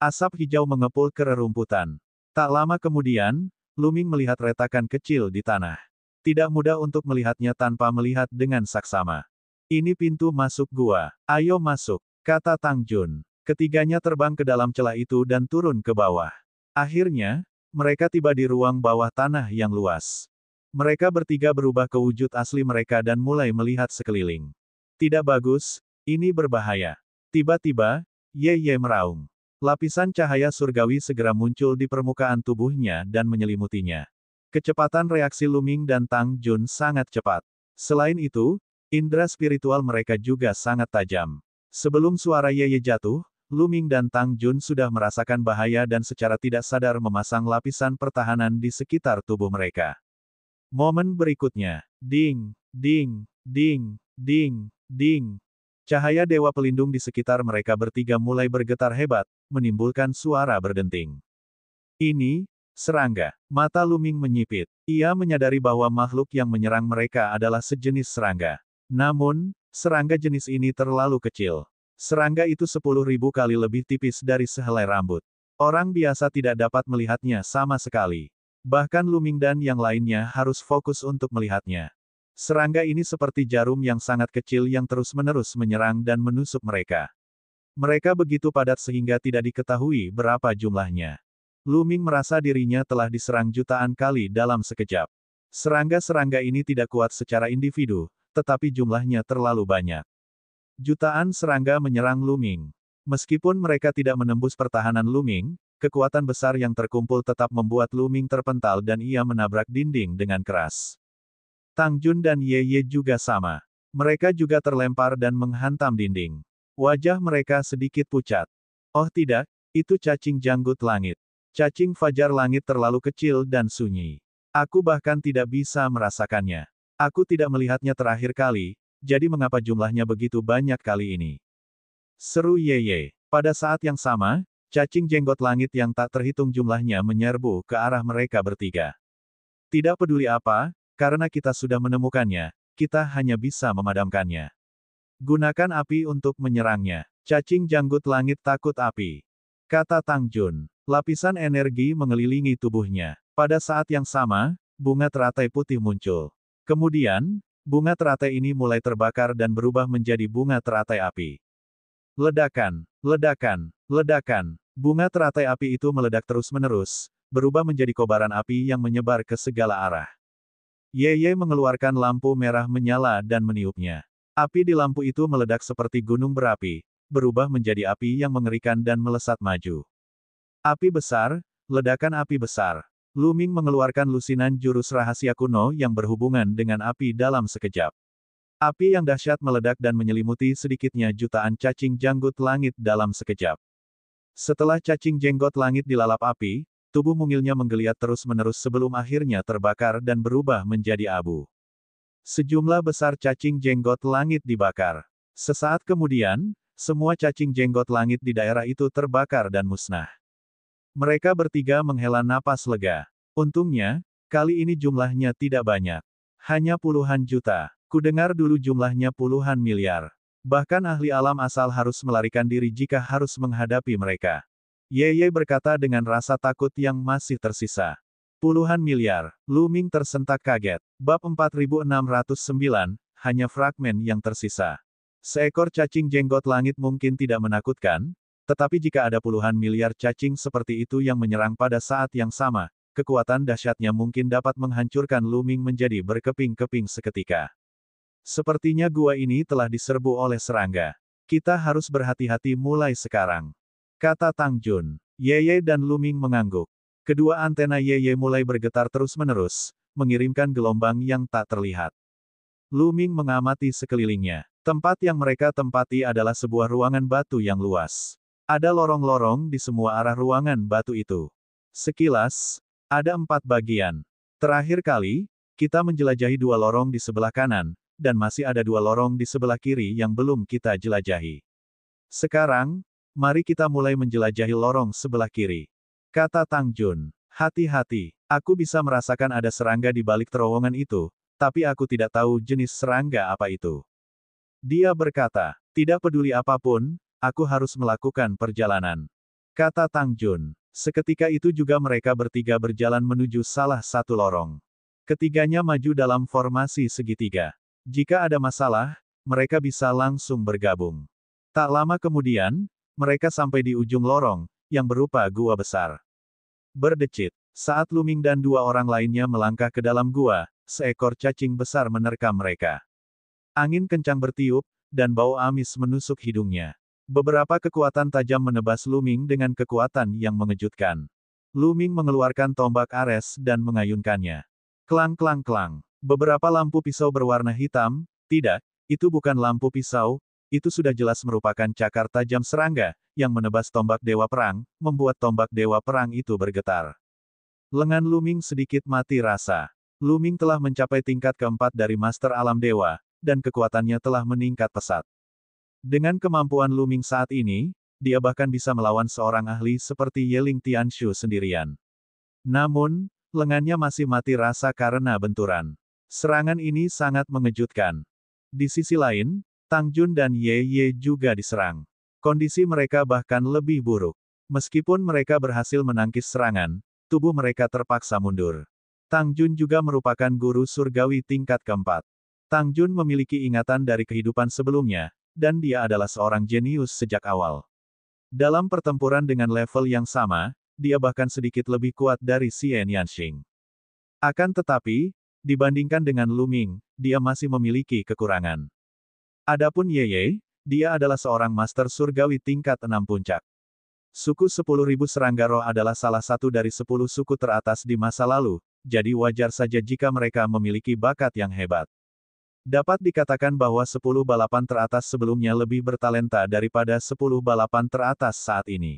Asap hijau mengepul ke rerumputan. Tak lama kemudian, Lu Ming melihat retakan kecil di tanah. Tidak mudah untuk melihatnya tanpa melihat dengan saksama. Ini pintu masuk gua. Ayo masuk, kata Tang Jun. Ketiganya terbang ke dalam celah itu dan turun ke bawah. Akhirnya, mereka tiba di ruang bawah tanah yang luas. Mereka bertiga berubah ke wujud asli mereka dan mulai melihat sekeliling. Tidak bagus, ini berbahaya. Tiba-tiba, Ye meraung. Lapisan cahaya surgawi segera muncul di permukaan tubuhnya dan menyelimutinya. Kecepatan reaksi Lu Ming dan Tang Jun sangat cepat. Selain itu, indera spiritual mereka juga sangat tajam. Sebelum suara Ye jatuh, Lu Ming dan Tang Jun sudah merasakan bahaya dan secara tidak sadar memasang lapisan pertahanan di sekitar tubuh mereka. Momen berikutnya, ding, ding, ding, ding, ding. Cahaya dewa pelindung di sekitar mereka bertiga mulai bergetar hebat, menimbulkan suara berdenting. Ini, serangga. Mata Lu Ming menyipit. Ia menyadari bahwa makhluk yang menyerang mereka adalah sejenis serangga. Namun, serangga jenis ini terlalu kecil. Serangga itu 10.000 kali lebih tipis dari sehelai rambut. Orang biasa tidak dapat melihatnya sama sekali. Bahkan Lu Ming dan yang lainnya harus fokus untuk melihatnya. Serangga ini seperti jarum yang sangat kecil yang terus-menerus menyerang dan menusuk mereka. Mereka begitu padat sehingga tidak diketahui berapa jumlahnya. Lu Ming merasa dirinya telah diserang jutaan kali dalam sekejap. Serangga-serangga ini tidak kuat secara individu, tetapi jumlahnya terlalu banyak. Jutaan serangga menyerang Lu Ming. Meskipun mereka tidak menembus pertahanan Lu Ming, kekuatan besar yang terkumpul tetap membuat Lu Ming terpental dan ia menabrak dinding dengan keras. Tang Jun dan Ye juga sama. Mereka juga terlempar dan menghantam dinding. Wajah mereka sedikit pucat. Oh tidak, itu cacing janggut langit. Cacing fajar langit terlalu kecil dan sunyi. Aku bahkan tidak bisa merasakannya. Aku tidak melihatnya terakhir kali, jadi mengapa jumlahnya begitu banyak kali ini? Seru Ye. Pada saat yang sama, cacing jenggot langit yang tak terhitung jumlahnya menyerbu ke arah mereka bertiga. Tidak peduli apa, karena kita sudah menemukannya, kita hanya bisa memadamkannya. Gunakan api untuk menyerangnya. Cacing janggut langit takut api. Kata Tang Jun. Lapisan energi mengelilingi tubuhnya. Pada saat yang sama, bunga teratai putih muncul. Kemudian, bunga teratai ini mulai terbakar dan berubah menjadi bunga teratai api. Ledakan, ledakan, ledakan. Bunga teratai api itu meledak terus-menerus, berubah menjadi kobaran api yang menyebar ke segala arah. Ye mengeluarkan lampu merah menyala dan meniupnya. Api di lampu itu meledak seperti gunung berapi, berubah menjadi api yang mengerikan dan melesat maju. Api besar, ledakan api besar. Lu Ming mengeluarkan lusinan jurus rahasia kuno yang berhubungan dengan api dalam sekejap. Api yang dahsyat meledak dan menyelimuti sedikitnya jutaan cacing janggut langit dalam sekejap. Setelah cacing jenggot langit dilalap api, tubuh mungilnya menggeliat terus-menerus sebelum akhirnya terbakar dan berubah menjadi abu. Sejumlah besar cacing jenggot langit dibakar. Sesaat kemudian, semua cacing jenggot langit di daerah itu terbakar dan musnah. Mereka bertiga menghela napas lega. Untungnya, kali ini jumlahnya tidak banyak. Hanya puluhan juta. Kudengar dulu jumlahnya puluhan miliar. Bahkan ahli alam asal harus melarikan diri jika harus menghadapi mereka. Ye berkata dengan rasa takut yang masih tersisa. Puluhan miliar. Lu Ming tersentak kaget. Bab 4609, hanya fragmen yang tersisa. Seekor cacing jenggot langit mungkin tidak menakutkan, tetapi jika ada puluhan miliar cacing seperti itu yang menyerang pada saat yang sama, kekuatan dahsyatnya mungkin dapat menghancurkan Lu Ming menjadi berkeping-keping seketika. Sepertinya gua ini telah diserbu oleh serangga. Kita harus berhati-hati mulai sekarang. Kata Tang Jun. Ye dan Lu Ming mengangguk. Kedua antena Ye mulai bergetar terus-menerus, mengirimkan gelombang yang tak terlihat. Lu Ming mengamati sekelilingnya. Tempat yang mereka tempati adalah sebuah ruangan batu yang luas. Ada lorong-lorong di semua arah ruangan batu itu. Sekilas, ada 4 bagian. Terakhir kali, kita menjelajahi 2 lorong di sebelah kanan, dan masih ada 2 lorong di sebelah kiri yang belum kita jelajahi. Sekarang, mari kita mulai menjelajahi lorong sebelah kiri. Kata Tang Jun. Hati-hati, aku bisa merasakan ada serangga di balik terowongan itu, tapi aku tidak tahu jenis serangga apa itu. Dia berkata, tidak peduli apapun, aku harus melakukan perjalanan. Kata Tang Jun. Seketika itu juga mereka bertiga berjalan menuju salah satu lorong. Ketiganya maju dalam formasi segitiga. Jika ada masalah, mereka bisa langsung bergabung. Tak lama kemudian, mereka sampai di ujung lorong, yang berupa gua besar. Berdecit. Saat Lu Ming dan 2 orang lainnya melangkah ke dalam gua, seekor cacing besar menerkam mereka. Angin kencang bertiup, dan bau amis menusuk hidungnya. Beberapa kekuatan tajam menebas Lu Ming dengan kekuatan yang mengejutkan. Lu Ming mengeluarkan tombak Ares dan mengayunkannya. Klang-klang-klang. Beberapa lampu pisau berwarna hitam, tidak, itu bukan lampu pisau, itu sudah jelas merupakan cakar tajam serangga, yang menebas tombak Dewa Perang, membuat tombak Dewa Perang itu bergetar. Lengan Lu Ming sedikit mati rasa. Lu Ming telah mencapai tingkat keempat dari Master Alam Dewa, dan kekuatannya telah meningkat pesat. Dengan kemampuan Lu Ming saat ini, dia bahkan bisa melawan seorang ahli seperti Yeling Tianshu sendirian. Namun, lengannya masih mati rasa karena benturan. Serangan ini sangat mengejutkan. Di sisi lain, Tang Jun dan Ye juga diserang. Kondisi mereka bahkan lebih buruk. Meskipun mereka berhasil menangkis serangan, tubuh mereka terpaksa mundur. Tang Jun juga merupakan guru surgawi tingkat keempat. Tang Jun memiliki ingatan dari kehidupan sebelumnya, dan dia adalah seorang jenius sejak awal. Dalam pertempuran dengan level yang sama, dia bahkan sedikit lebih kuat dari Xian Yanxing. Akan tetapi, dibandingkan dengan Lu Ming, dia masih memiliki kekurangan. Adapun Ye, dia adalah seorang master surgawi tingkat 6 puncak. Suku 10.000 serangga roh adalah salah satu dari 10 suku teratas di masa lalu, jadi wajar saja jika mereka memiliki bakat yang hebat. Dapat dikatakan bahwa 10 balapan teratas sebelumnya lebih bertalenta daripada 10 balapan teratas saat ini.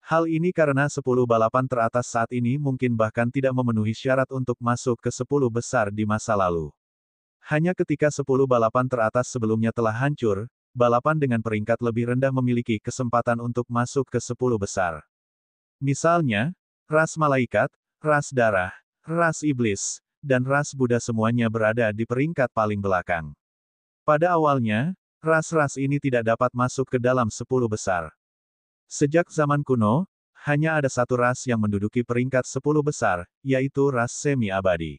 Hal ini karena 10 balapan teratas saat ini mungkin bahkan tidak memenuhi syarat untuk masuk ke 10 besar di masa lalu. Hanya ketika 10 balapan teratas sebelumnya telah hancur, balapan dengan peringkat lebih rendah memiliki kesempatan untuk masuk ke 10 besar. Misalnya, ras malaikat, ras darah, ras iblis, dan ras Buddha semuanya berada di peringkat paling belakang. Pada awalnya, ras-ras ini tidak dapat masuk ke dalam 10 besar. Sejak zaman kuno, hanya ada satu ras yang menduduki peringkat 10 besar, yaitu ras semi-abadi.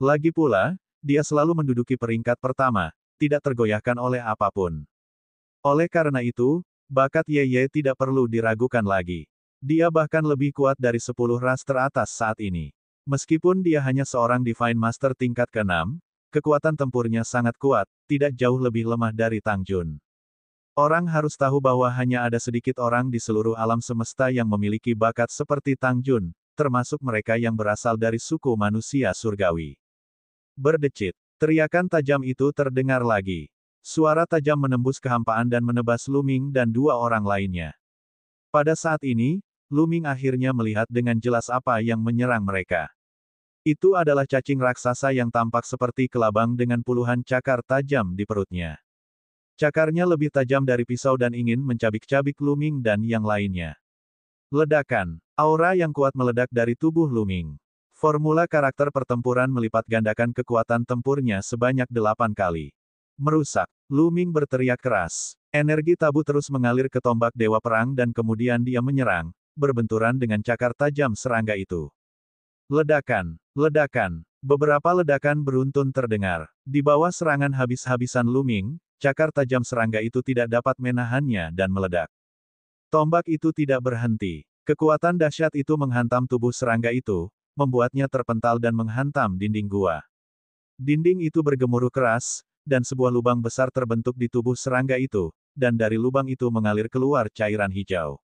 Lagi pula, dia selalu menduduki peringkat pertama, tidak tergoyahkan oleh apapun. Oleh karena itu, bakat Ye tidak perlu diragukan lagi. Dia bahkan lebih kuat dari 10 ras teratas saat ini. Meskipun dia hanya seorang Divine Master tingkat ke-6, kekuatan tempurnya sangat kuat, tidak jauh lebih lemah dari Tang Jun. Orang harus tahu bahwa hanya ada sedikit orang di seluruh alam semesta yang memiliki bakat seperti Tang Jun, termasuk mereka yang berasal dari suku manusia surgawi. Berdecit, teriakan tajam itu terdengar lagi. Suara tajam menembus kehampaan dan menebas Lu Ming dan dua orang lainnya. Pada saat ini, Lu Ming akhirnya melihat dengan jelas apa yang menyerang mereka. Itu adalah cacing raksasa yang tampak seperti kelabang dengan puluhan cakar tajam di perutnya. Cakarnya lebih tajam dari pisau dan ingin mencabik-cabik Lu Ming dan yang lainnya. Ledakan. Aura yang kuat meledak dari tubuh Lu Ming. Formula karakter pertempuran melipat gandakan kekuatan tempurnya sebanyak 8 kali. Merusak. Lu Ming berteriak keras. Energi tabu terus mengalir ke tombak Dewa Perang dan kemudian dia menyerang, berbenturan dengan cakar tajam serangga itu. Ledakan. Ledakan. Beberapa ledakan beruntun terdengar. Di bawah serangan habis-habisan Lu Ming, cakar tajam serangga itu tidak dapat menahannya dan meledak. Tombak itu tidak berhenti. Kekuatan dahsyat itu menghantam tubuh serangga itu, membuatnya terpental dan menghantam dinding gua. Dinding itu bergemuruh keras, dan sebuah lubang besar terbentuk di tubuh serangga itu, dan dari lubang itu mengalir keluar cairan hijau.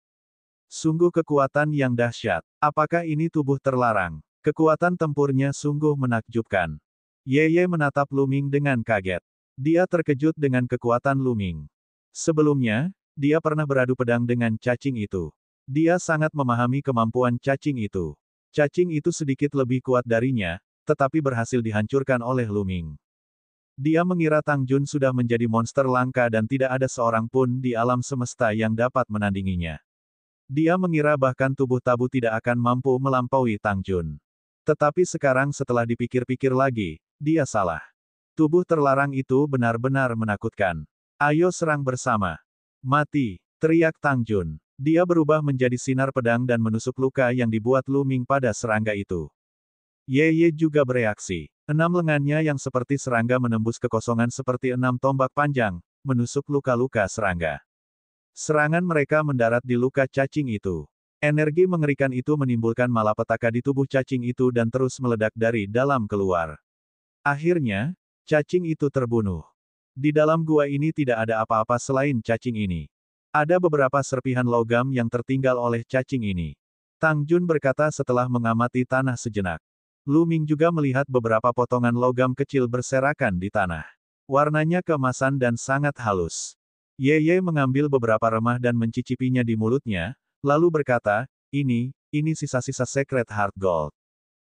Sungguh kekuatan yang dahsyat. Apakah ini tubuh terlarang? Kekuatan tempurnya sungguh menakjubkan. Ye menatap Lu Ming dengan kaget. Dia terkejut dengan kekuatan Lu Ming. Sebelumnya, dia pernah beradu pedang dengan cacing itu. Dia sangat memahami kemampuan cacing itu. Cacing itu sedikit lebih kuat darinya, tetapi berhasil dihancurkan oleh Lu Ming. Dia mengira Tang Jun sudah menjadi monster langka dan tidak ada seorang pun di alam semesta yang dapat menandinginya. Dia mengira bahkan tubuh tabu tidak akan mampu melampaui Tang Jun. Tetapi sekarang setelah dipikir-pikir lagi, dia salah. Tubuh terlarang itu benar-benar menakutkan. Ayo serang bersama. Mati, teriak Tang Jun. Dia berubah menjadi sinar pedang dan menusuk luka yang dibuat Lu Ming pada serangga itu. Ye juga bereaksi. 6 lengannya yang seperti serangga menembus kekosongan seperti 6 tombak panjang, menusuk luka-luka serangga. Serangan mereka mendarat di luka cacing itu. Energi mengerikan itu menimbulkan malapetaka di tubuh cacing itu dan terus meledak dari dalam keluar. Akhirnya, cacing itu terbunuh. Di dalam gua ini tidak ada apa-apa selain cacing ini. Ada beberapa serpihan logam yang tertinggal oleh cacing ini. Tang Jun berkata setelah mengamati tanah sejenak. Lu Ming juga melihat beberapa potongan logam kecil berserakan di tanah. Warnanya keemasan dan sangat halus. Ye mengambil beberapa remah dan mencicipinya di mulutnya, lalu berkata, ini sisa-sisa Secret Heart Gold.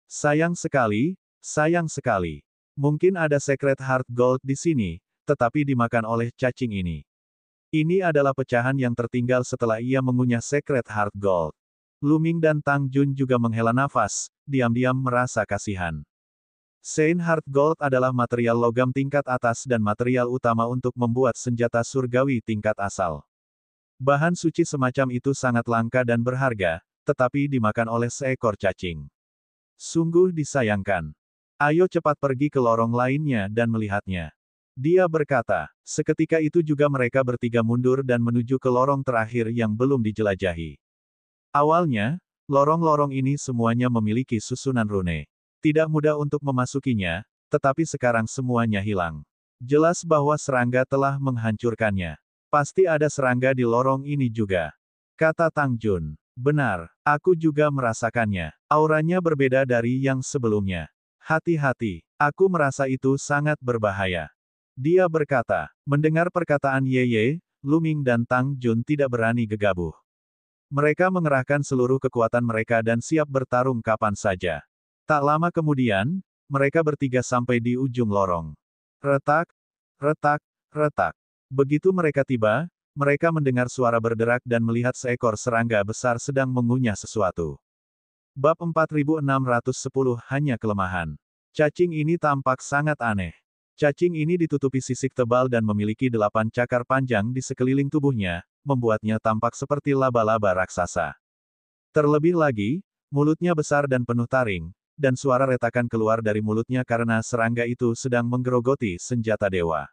Sayang sekali, sayang sekali. Mungkin ada Secret Heart Gold di sini, tetapi dimakan oleh cacing ini. Ini adalah pecahan yang tertinggal setelah ia mengunyah Secret Heart Gold. Lu Ming dan Tang Jun juga menghela nafas, diam-diam merasa kasihan. Saint Heart Gold adalah material logam tingkat atas dan material utama untuk membuat senjata surgawi tingkat asal. Bahan suci semacam itu sangat langka dan berharga, tetapi dimakan oleh seekor cacing. Sungguh disayangkan. Ayo cepat pergi ke lorong lainnya dan melihatnya. Dia berkata. Seketika itu juga mereka bertiga mundur dan menuju ke lorong terakhir yang belum dijelajahi. Awalnya, lorong-lorong ini semuanya memiliki susunan rune. Tidak mudah untuk memasukinya, tetapi sekarang semuanya hilang. Jelas bahwa serangga telah menghancurkannya. Pasti ada serangga di lorong ini juga. Kata Tang Jun. Benar, aku juga merasakannya. Auranya berbeda dari yang sebelumnya. Hati-hati, aku merasa itu sangat berbahaya. Dia berkata. Mendengar perkataan Ye, Lu Ming dan Tang Jun tidak berani gegabah. Mereka mengerahkan seluruh kekuatan mereka dan siap bertarung kapan saja. Tak lama kemudian, mereka bertiga sampai di ujung lorong. Retak, retak, retak. Begitu mereka tiba, mereka mendengar suara berderak dan melihat seekor serangga besar sedang mengunyah sesuatu. Bab 4610 hanya kelemahan. Cacing ini tampak sangat aneh. Cacing ini ditutupi sisik tebal dan memiliki 8 cakar panjang di sekeliling tubuhnya, membuatnya tampak seperti laba-laba raksasa. Terlebih lagi, mulutnya besar dan penuh taring, dan suara retakan keluar dari mulutnya karena serangga itu sedang menggerogoti senjata dewa.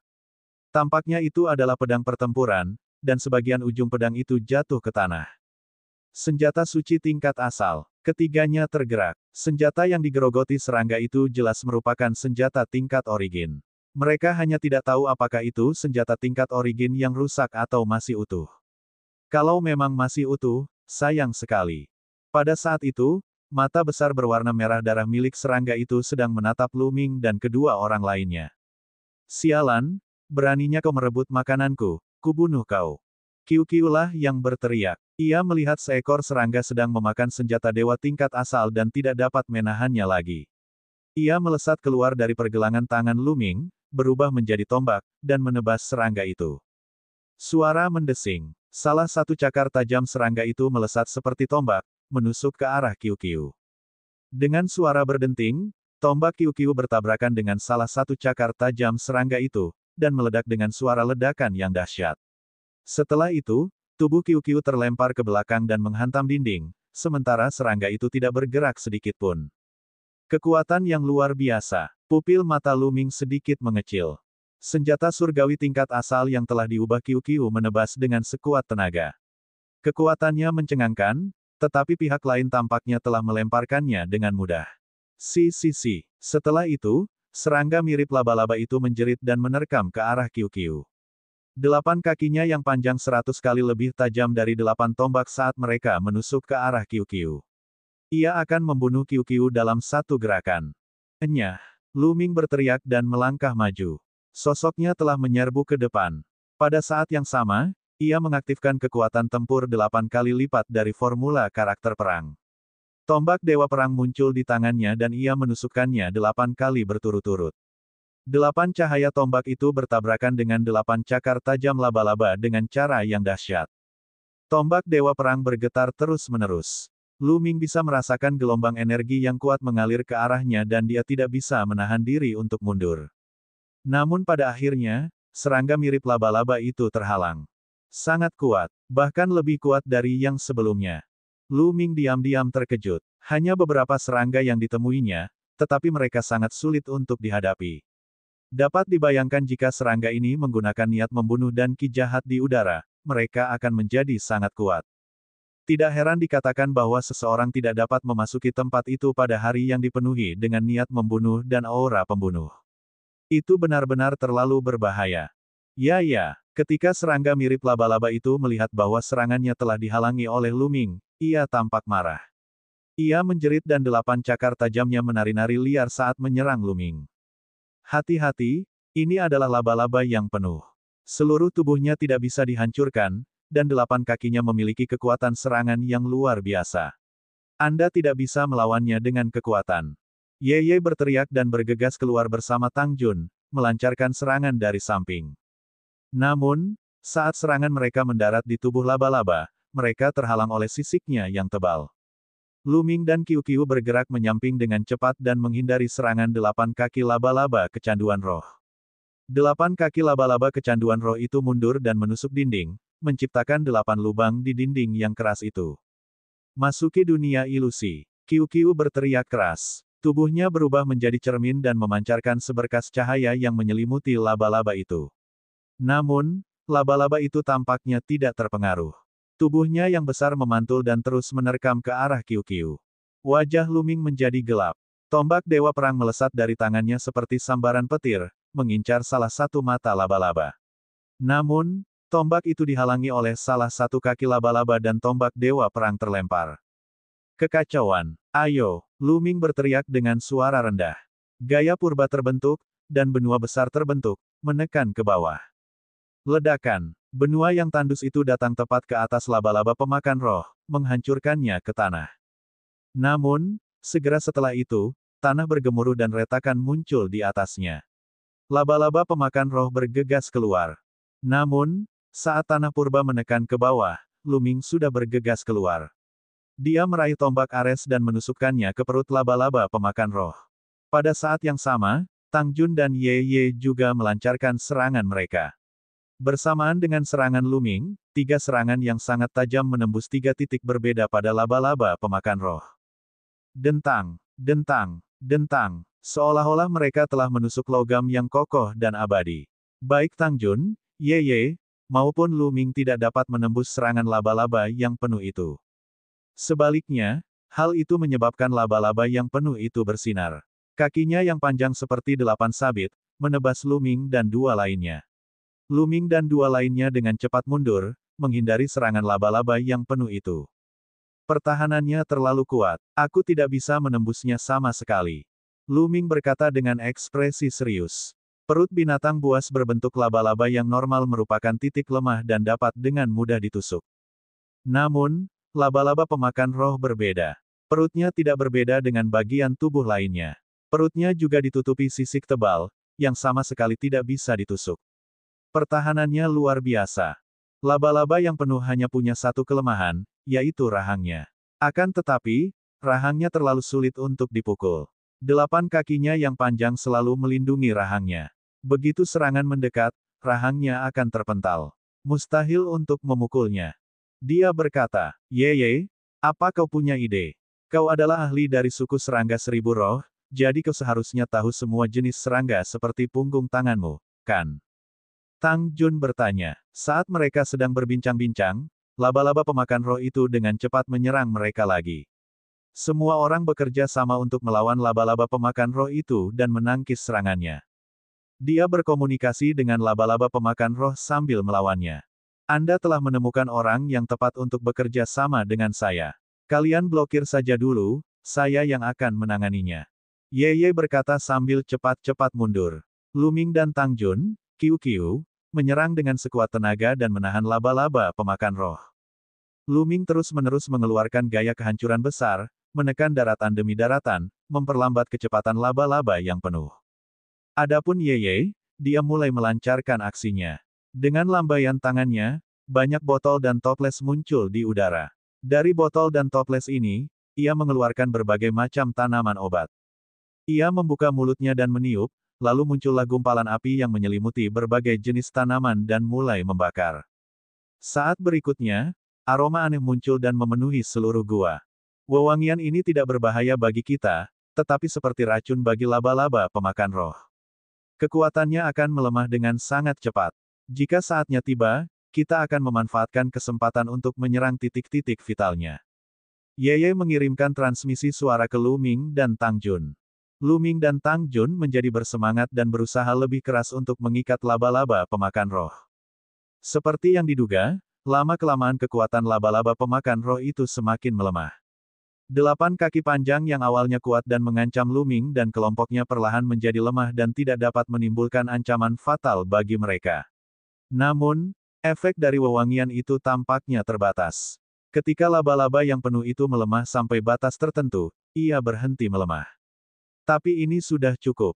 Tampaknya itu adalah pedang pertempuran, dan sebagian ujung pedang itu jatuh ke tanah. Senjata suci tingkat asal. Ketiganya tergerak. Senjata yang digerogoti serangga itu jelas merupakan senjata tingkat origin. Mereka hanya tidak tahu apakah itu senjata tingkat origin yang rusak atau masih utuh. Kalau memang masih utuh, sayang sekali. Pada saat itu, mata besar berwarna merah darah milik serangga itu sedang menatap Lu Ming dan kedua orang lainnya. Sialan, beraninya kau merebut makananku, kubunuh kau. Kiu-Kiu lah yang berteriak. Ia melihat seekor serangga sedang memakan senjata dewa tingkat asal dan tidak dapat menahannya lagi. Ia melesat keluar dari pergelangan tangan Lu Ming, berubah menjadi tombak, dan menebas serangga itu. Suara mendesing. Salah satu cakar tajam serangga itu melesat seperti tombak, menusuk ke arah Kiu-Kiu. Dengan suara berdenting, tombak Kiu-Kiu bertabrakan dengan salah satu cakar tajam serangga itu, dan meledak dengan suara ledakan yang dahsyat. Setelah itu, tubuh Kiu-Kiu terlempar ke belakang dan menghantam dinding, sementara serangga itu tidak bergerak sedikit pun. Kekuatan yang luar biasa. Pupil mata Lu Ming sedikit mengecil. Senjata surgawi tingkat asal yang telah diubah Kiu-Kiu menebas dengan sekuat tenaga. Kekuatannya mencengangkan, tetapi pihak lain tampaknya telah melemparkannya dengan mudah. Si. Setelah itu, serangga mirip laba-laba itu menjerit dan menerkam ke arah Kiu-Kiu. 8 kakinya yang panjang 100 kali lebih tajam dari 8 tombak saat mereka menusuk ke arah Kiu-Kiu. Ia akan membunuh Kiu-Kiu dalam satu gerakan. Enyah. Lu Ming berteriak dan melangkah maju. Sosoknya telah menyerbu ke depan. Pada saat yang sama, ia mengaktifkan kekuatan tempur 8 kali lipat dari formula karakter perang. Tombak Dewa Perang muncul di tangannya dan ia menusukkannya 8 kali berturut-turut. 8 cahaya tombak itu bertabrakan dengan 8 cakar tajam laba-laba dengan cara yang dahsyat. Tombak Dewa Perang bergetar terus-menerus. Lu Ming bisa merasakan gelombang energi yang kuat mengalir ke arahnya dan dia tidak bisa menahan diri untuk mundur. Namun pada akhirnya, serangga mirip laba-laba itu terhalang. Sangat kuat, bahkan lebih kuat dari yang sebelumnya. Lu Ming diam-diam terkejut. Hanya beberapa serangga yang ditemuinya, tetapi mereka sangat sulit untuk dihadapi. Dapat dibayangkan jika serangga ini menggunakan niat membunuh dan ki jahat di udara, mereka akan menjadi sangat kuat. Tidak heran dikatakan bahwa seseorang tidak dapat memasuki tempat itu pada hari yang dipenuhi dengan niat membunuh dan aura pembunuh. Itu benar-benar terlalu berbahaya. Ya, ketika serangga mirip laba-laba itu melihat bahwa serangannya telah dihalangi oleh Lu Ming, ia tampak marah. Ia menjerit dan 8 cakar tajamnya menari-nari liar saat menyerang Lu Ming. Hati-hati, ini adalah laba-laba yang penuh. Seluruh tubuhnya tidak bisa dihancurkan, dan 8 kakinya memiliki kekuatan serangan yang luar biasa. Anda tidak bisa melawannya dengan kekuatan. Ye berteriak dan bergegas keluar bersama Tang Jun, melancarkan serangan dari samping. Namun, saat serangan mereka mendarat di tubuh laba-laba, mereka terhalang oleh sisiknya yang tebal. Lu Ming dan Kiu-Kiu bergerak menyamping dengan cepat dan menghindari serangan 8 kaki laba-laba kecanduan roh. 8 kaki laba-laba kecanduan roh itu mundur dan menusuk dinding, menciptakan 8 lubang di dinding yang keras itu. Masuki dunia ilusi. Kiu-Kiu berteriak keras. Tubuhnya berubah menjadi cermin dan memancarkan seberkas cahaya yang menyelimuti laba-laba itu. Namun, laba-laba itu tampaknya tidak terpengaruh. Tubuhnya yang besar memantul dan terus menerkam ke arah Kiu-Kiu. Wajah Lu Ming menjadi gelap. Tombak Dewa Perang melesat dari tangannya seperti sambaran petir, mengincar salah satu mata laba-laba. Namun, tombak itu dihalangi oleh salah satu kaki laba-laba dan tombak Dewa Perang terlempar. Kekacauan. Ayo, Lu Ming berteriak dengan suara rendah. Gaya purba terbentuk, dan benua besar terbentuk, menekan ke bawah. Ledakan. Benua yang tandus itu datang tepat ke atas laba-laba pemakan roh, menghancurkannya ke tanah. Namun, segera setelah itu, tanah bergemuruh dan retakan muncul di atasnya. Laba-laba pemakan roh bergegas keluar. Namun, saat tanah purba menekan ke bawah, Lu Ming sudah bergegas keluar. Dia meraih tombak Ares dan menusukkannya ke perut laba-laba pemakan roh. Pada saat yang sama, Tang Jun dan Ye Ye juga melancarkan serangan mereka. Bersamaan dengan serangan Luming, 3 serangan yang sangat tajam menembus 3 titik berbeda pada laba-laba pemakan roh. Dentang, dentang, dentang, seolah-olah mereka telah menusuk logam yang kokoh dan abadi. Baik Tang Jun, Ye Ye, maupun Luming tidak dapat menembus serangan laba-laba yang penuh itu. Sebaliknya, hal itu menyebabkan laba-laba yang penuh itu bersinar. Kakinya yang panjang seperti 8 sabit, menebas Luming dan 2 lainnya. Luming dan 2 lainnya dengan cepat mundur, menghindari serangan laba-laba yang penuh itu. Pertahanannya terlalu kuat, aku tidak bisa menembusnya sama sekali. Luming berkata dengan ekspresi serius. Perut binatang buas berbentuk laba-laba yang normal merupakan titik lemah dan dapat dengan mudah ditusuk. Namun, laba-laba pemakan roh berbeda. Perutnya tidak berbeda dengan bagian tubuh lainnya. Perutnya juga ditutupi sisik tebal, yang sama sekali tidak bisa ditusuk. Pertahanannya luar biasa. Laba-laba yang penuh hanya punya satu kelemahan, yaitu rahangnya. Akan tetapi, rahangnya terlalu sulit untuk dipukul. 8 kakinya yang panjang selalu melindungi rahangnya. Begitu serangan mendekat, rahangnya akan terpental. Mustahil untuk memukulnya. Dia berkata, Ye Ye, apa kau punya ide? Kau adalah ahli dari suku serangga 1000 roh, jadi kau seharusnya tahu semua jenis serangga seperti punggung tanganmu, kan? Tang Jun bertanya. Saat mereka sedang berbincang-bincang, laba-laba pemakan roh itu dengan cepat menyerang mereka lagi. Semua orang bekerja sama untuk melawan laba-laba pemakan roh itu dan menangkis serangannya. Dia berkomunikasi dengan laba-laba pemakan roh sambil melawannya. Anda telah menemukan orang yang tepat untuk bekerja sama dengan saya. Kalian blokir saja dulu, saya yang akan menanganinya. Ye Ye berkata sambil cepat-cepat mundur. Luming dan Tang Jun, Kiu, menyerang dengan sekuat tenaga dan menahan laba-laba pemakan roh. Luming terus-menerus mengeluarkan gaya kehancuran besar, menekan daratan demi daratan, memperlambat kecepatan laba-laba yang penuh. Adapun Ye Ye, dia mulai melancarkan aksinya. Dengan lambaian tangannya, banyak botol dan toples muncul di udara. Dari botol dan toples ini, ia mengeluarkan berbagai macam tanaman obat. Ia membuka mulutnya dan meniup, lalu muncullah gumpalan api yang menyelimuti berbagai jenis tanaman dan mulai membakar. Saat berikutnya, aroma aneh muncul dan memenuhi seluruh gua. Wewangian ini tidak berbahaya bagi kita, tetapi seperti racun bagi laba-laba pemakan roh. Kekuatannya akan melemah dengan sangat cepat. Jika saatnya tiba, kita akan memanfaatkan kesempatan untuk menyerang titik-titik vitalnya. Ye Ye mengirimkan transmisi suara ke Luming dan Tang Jun. Luming dan Tang Jun menjadi bersemangat dan berusaha lebih keras untuk mengikat laba-laba pemakan roh. Seperti yang diduga, lama-kelamaan kekuatan laba-laba pemakan roh itu semakin melemah. 8 kaki panjang yang awalnya kuat dan mengancam Luming dan kelompoknya perlahan menjadi lemah dan tidak dapat menimbulkan ancaman fatal bagi mereka. Namun, efek dari wewangian itu tampaknya terbatas. Ketika laba-laba yang penuh itu melemah sampai batas tertentu, ia berhenti melemah. Tapi ini sudah cukup.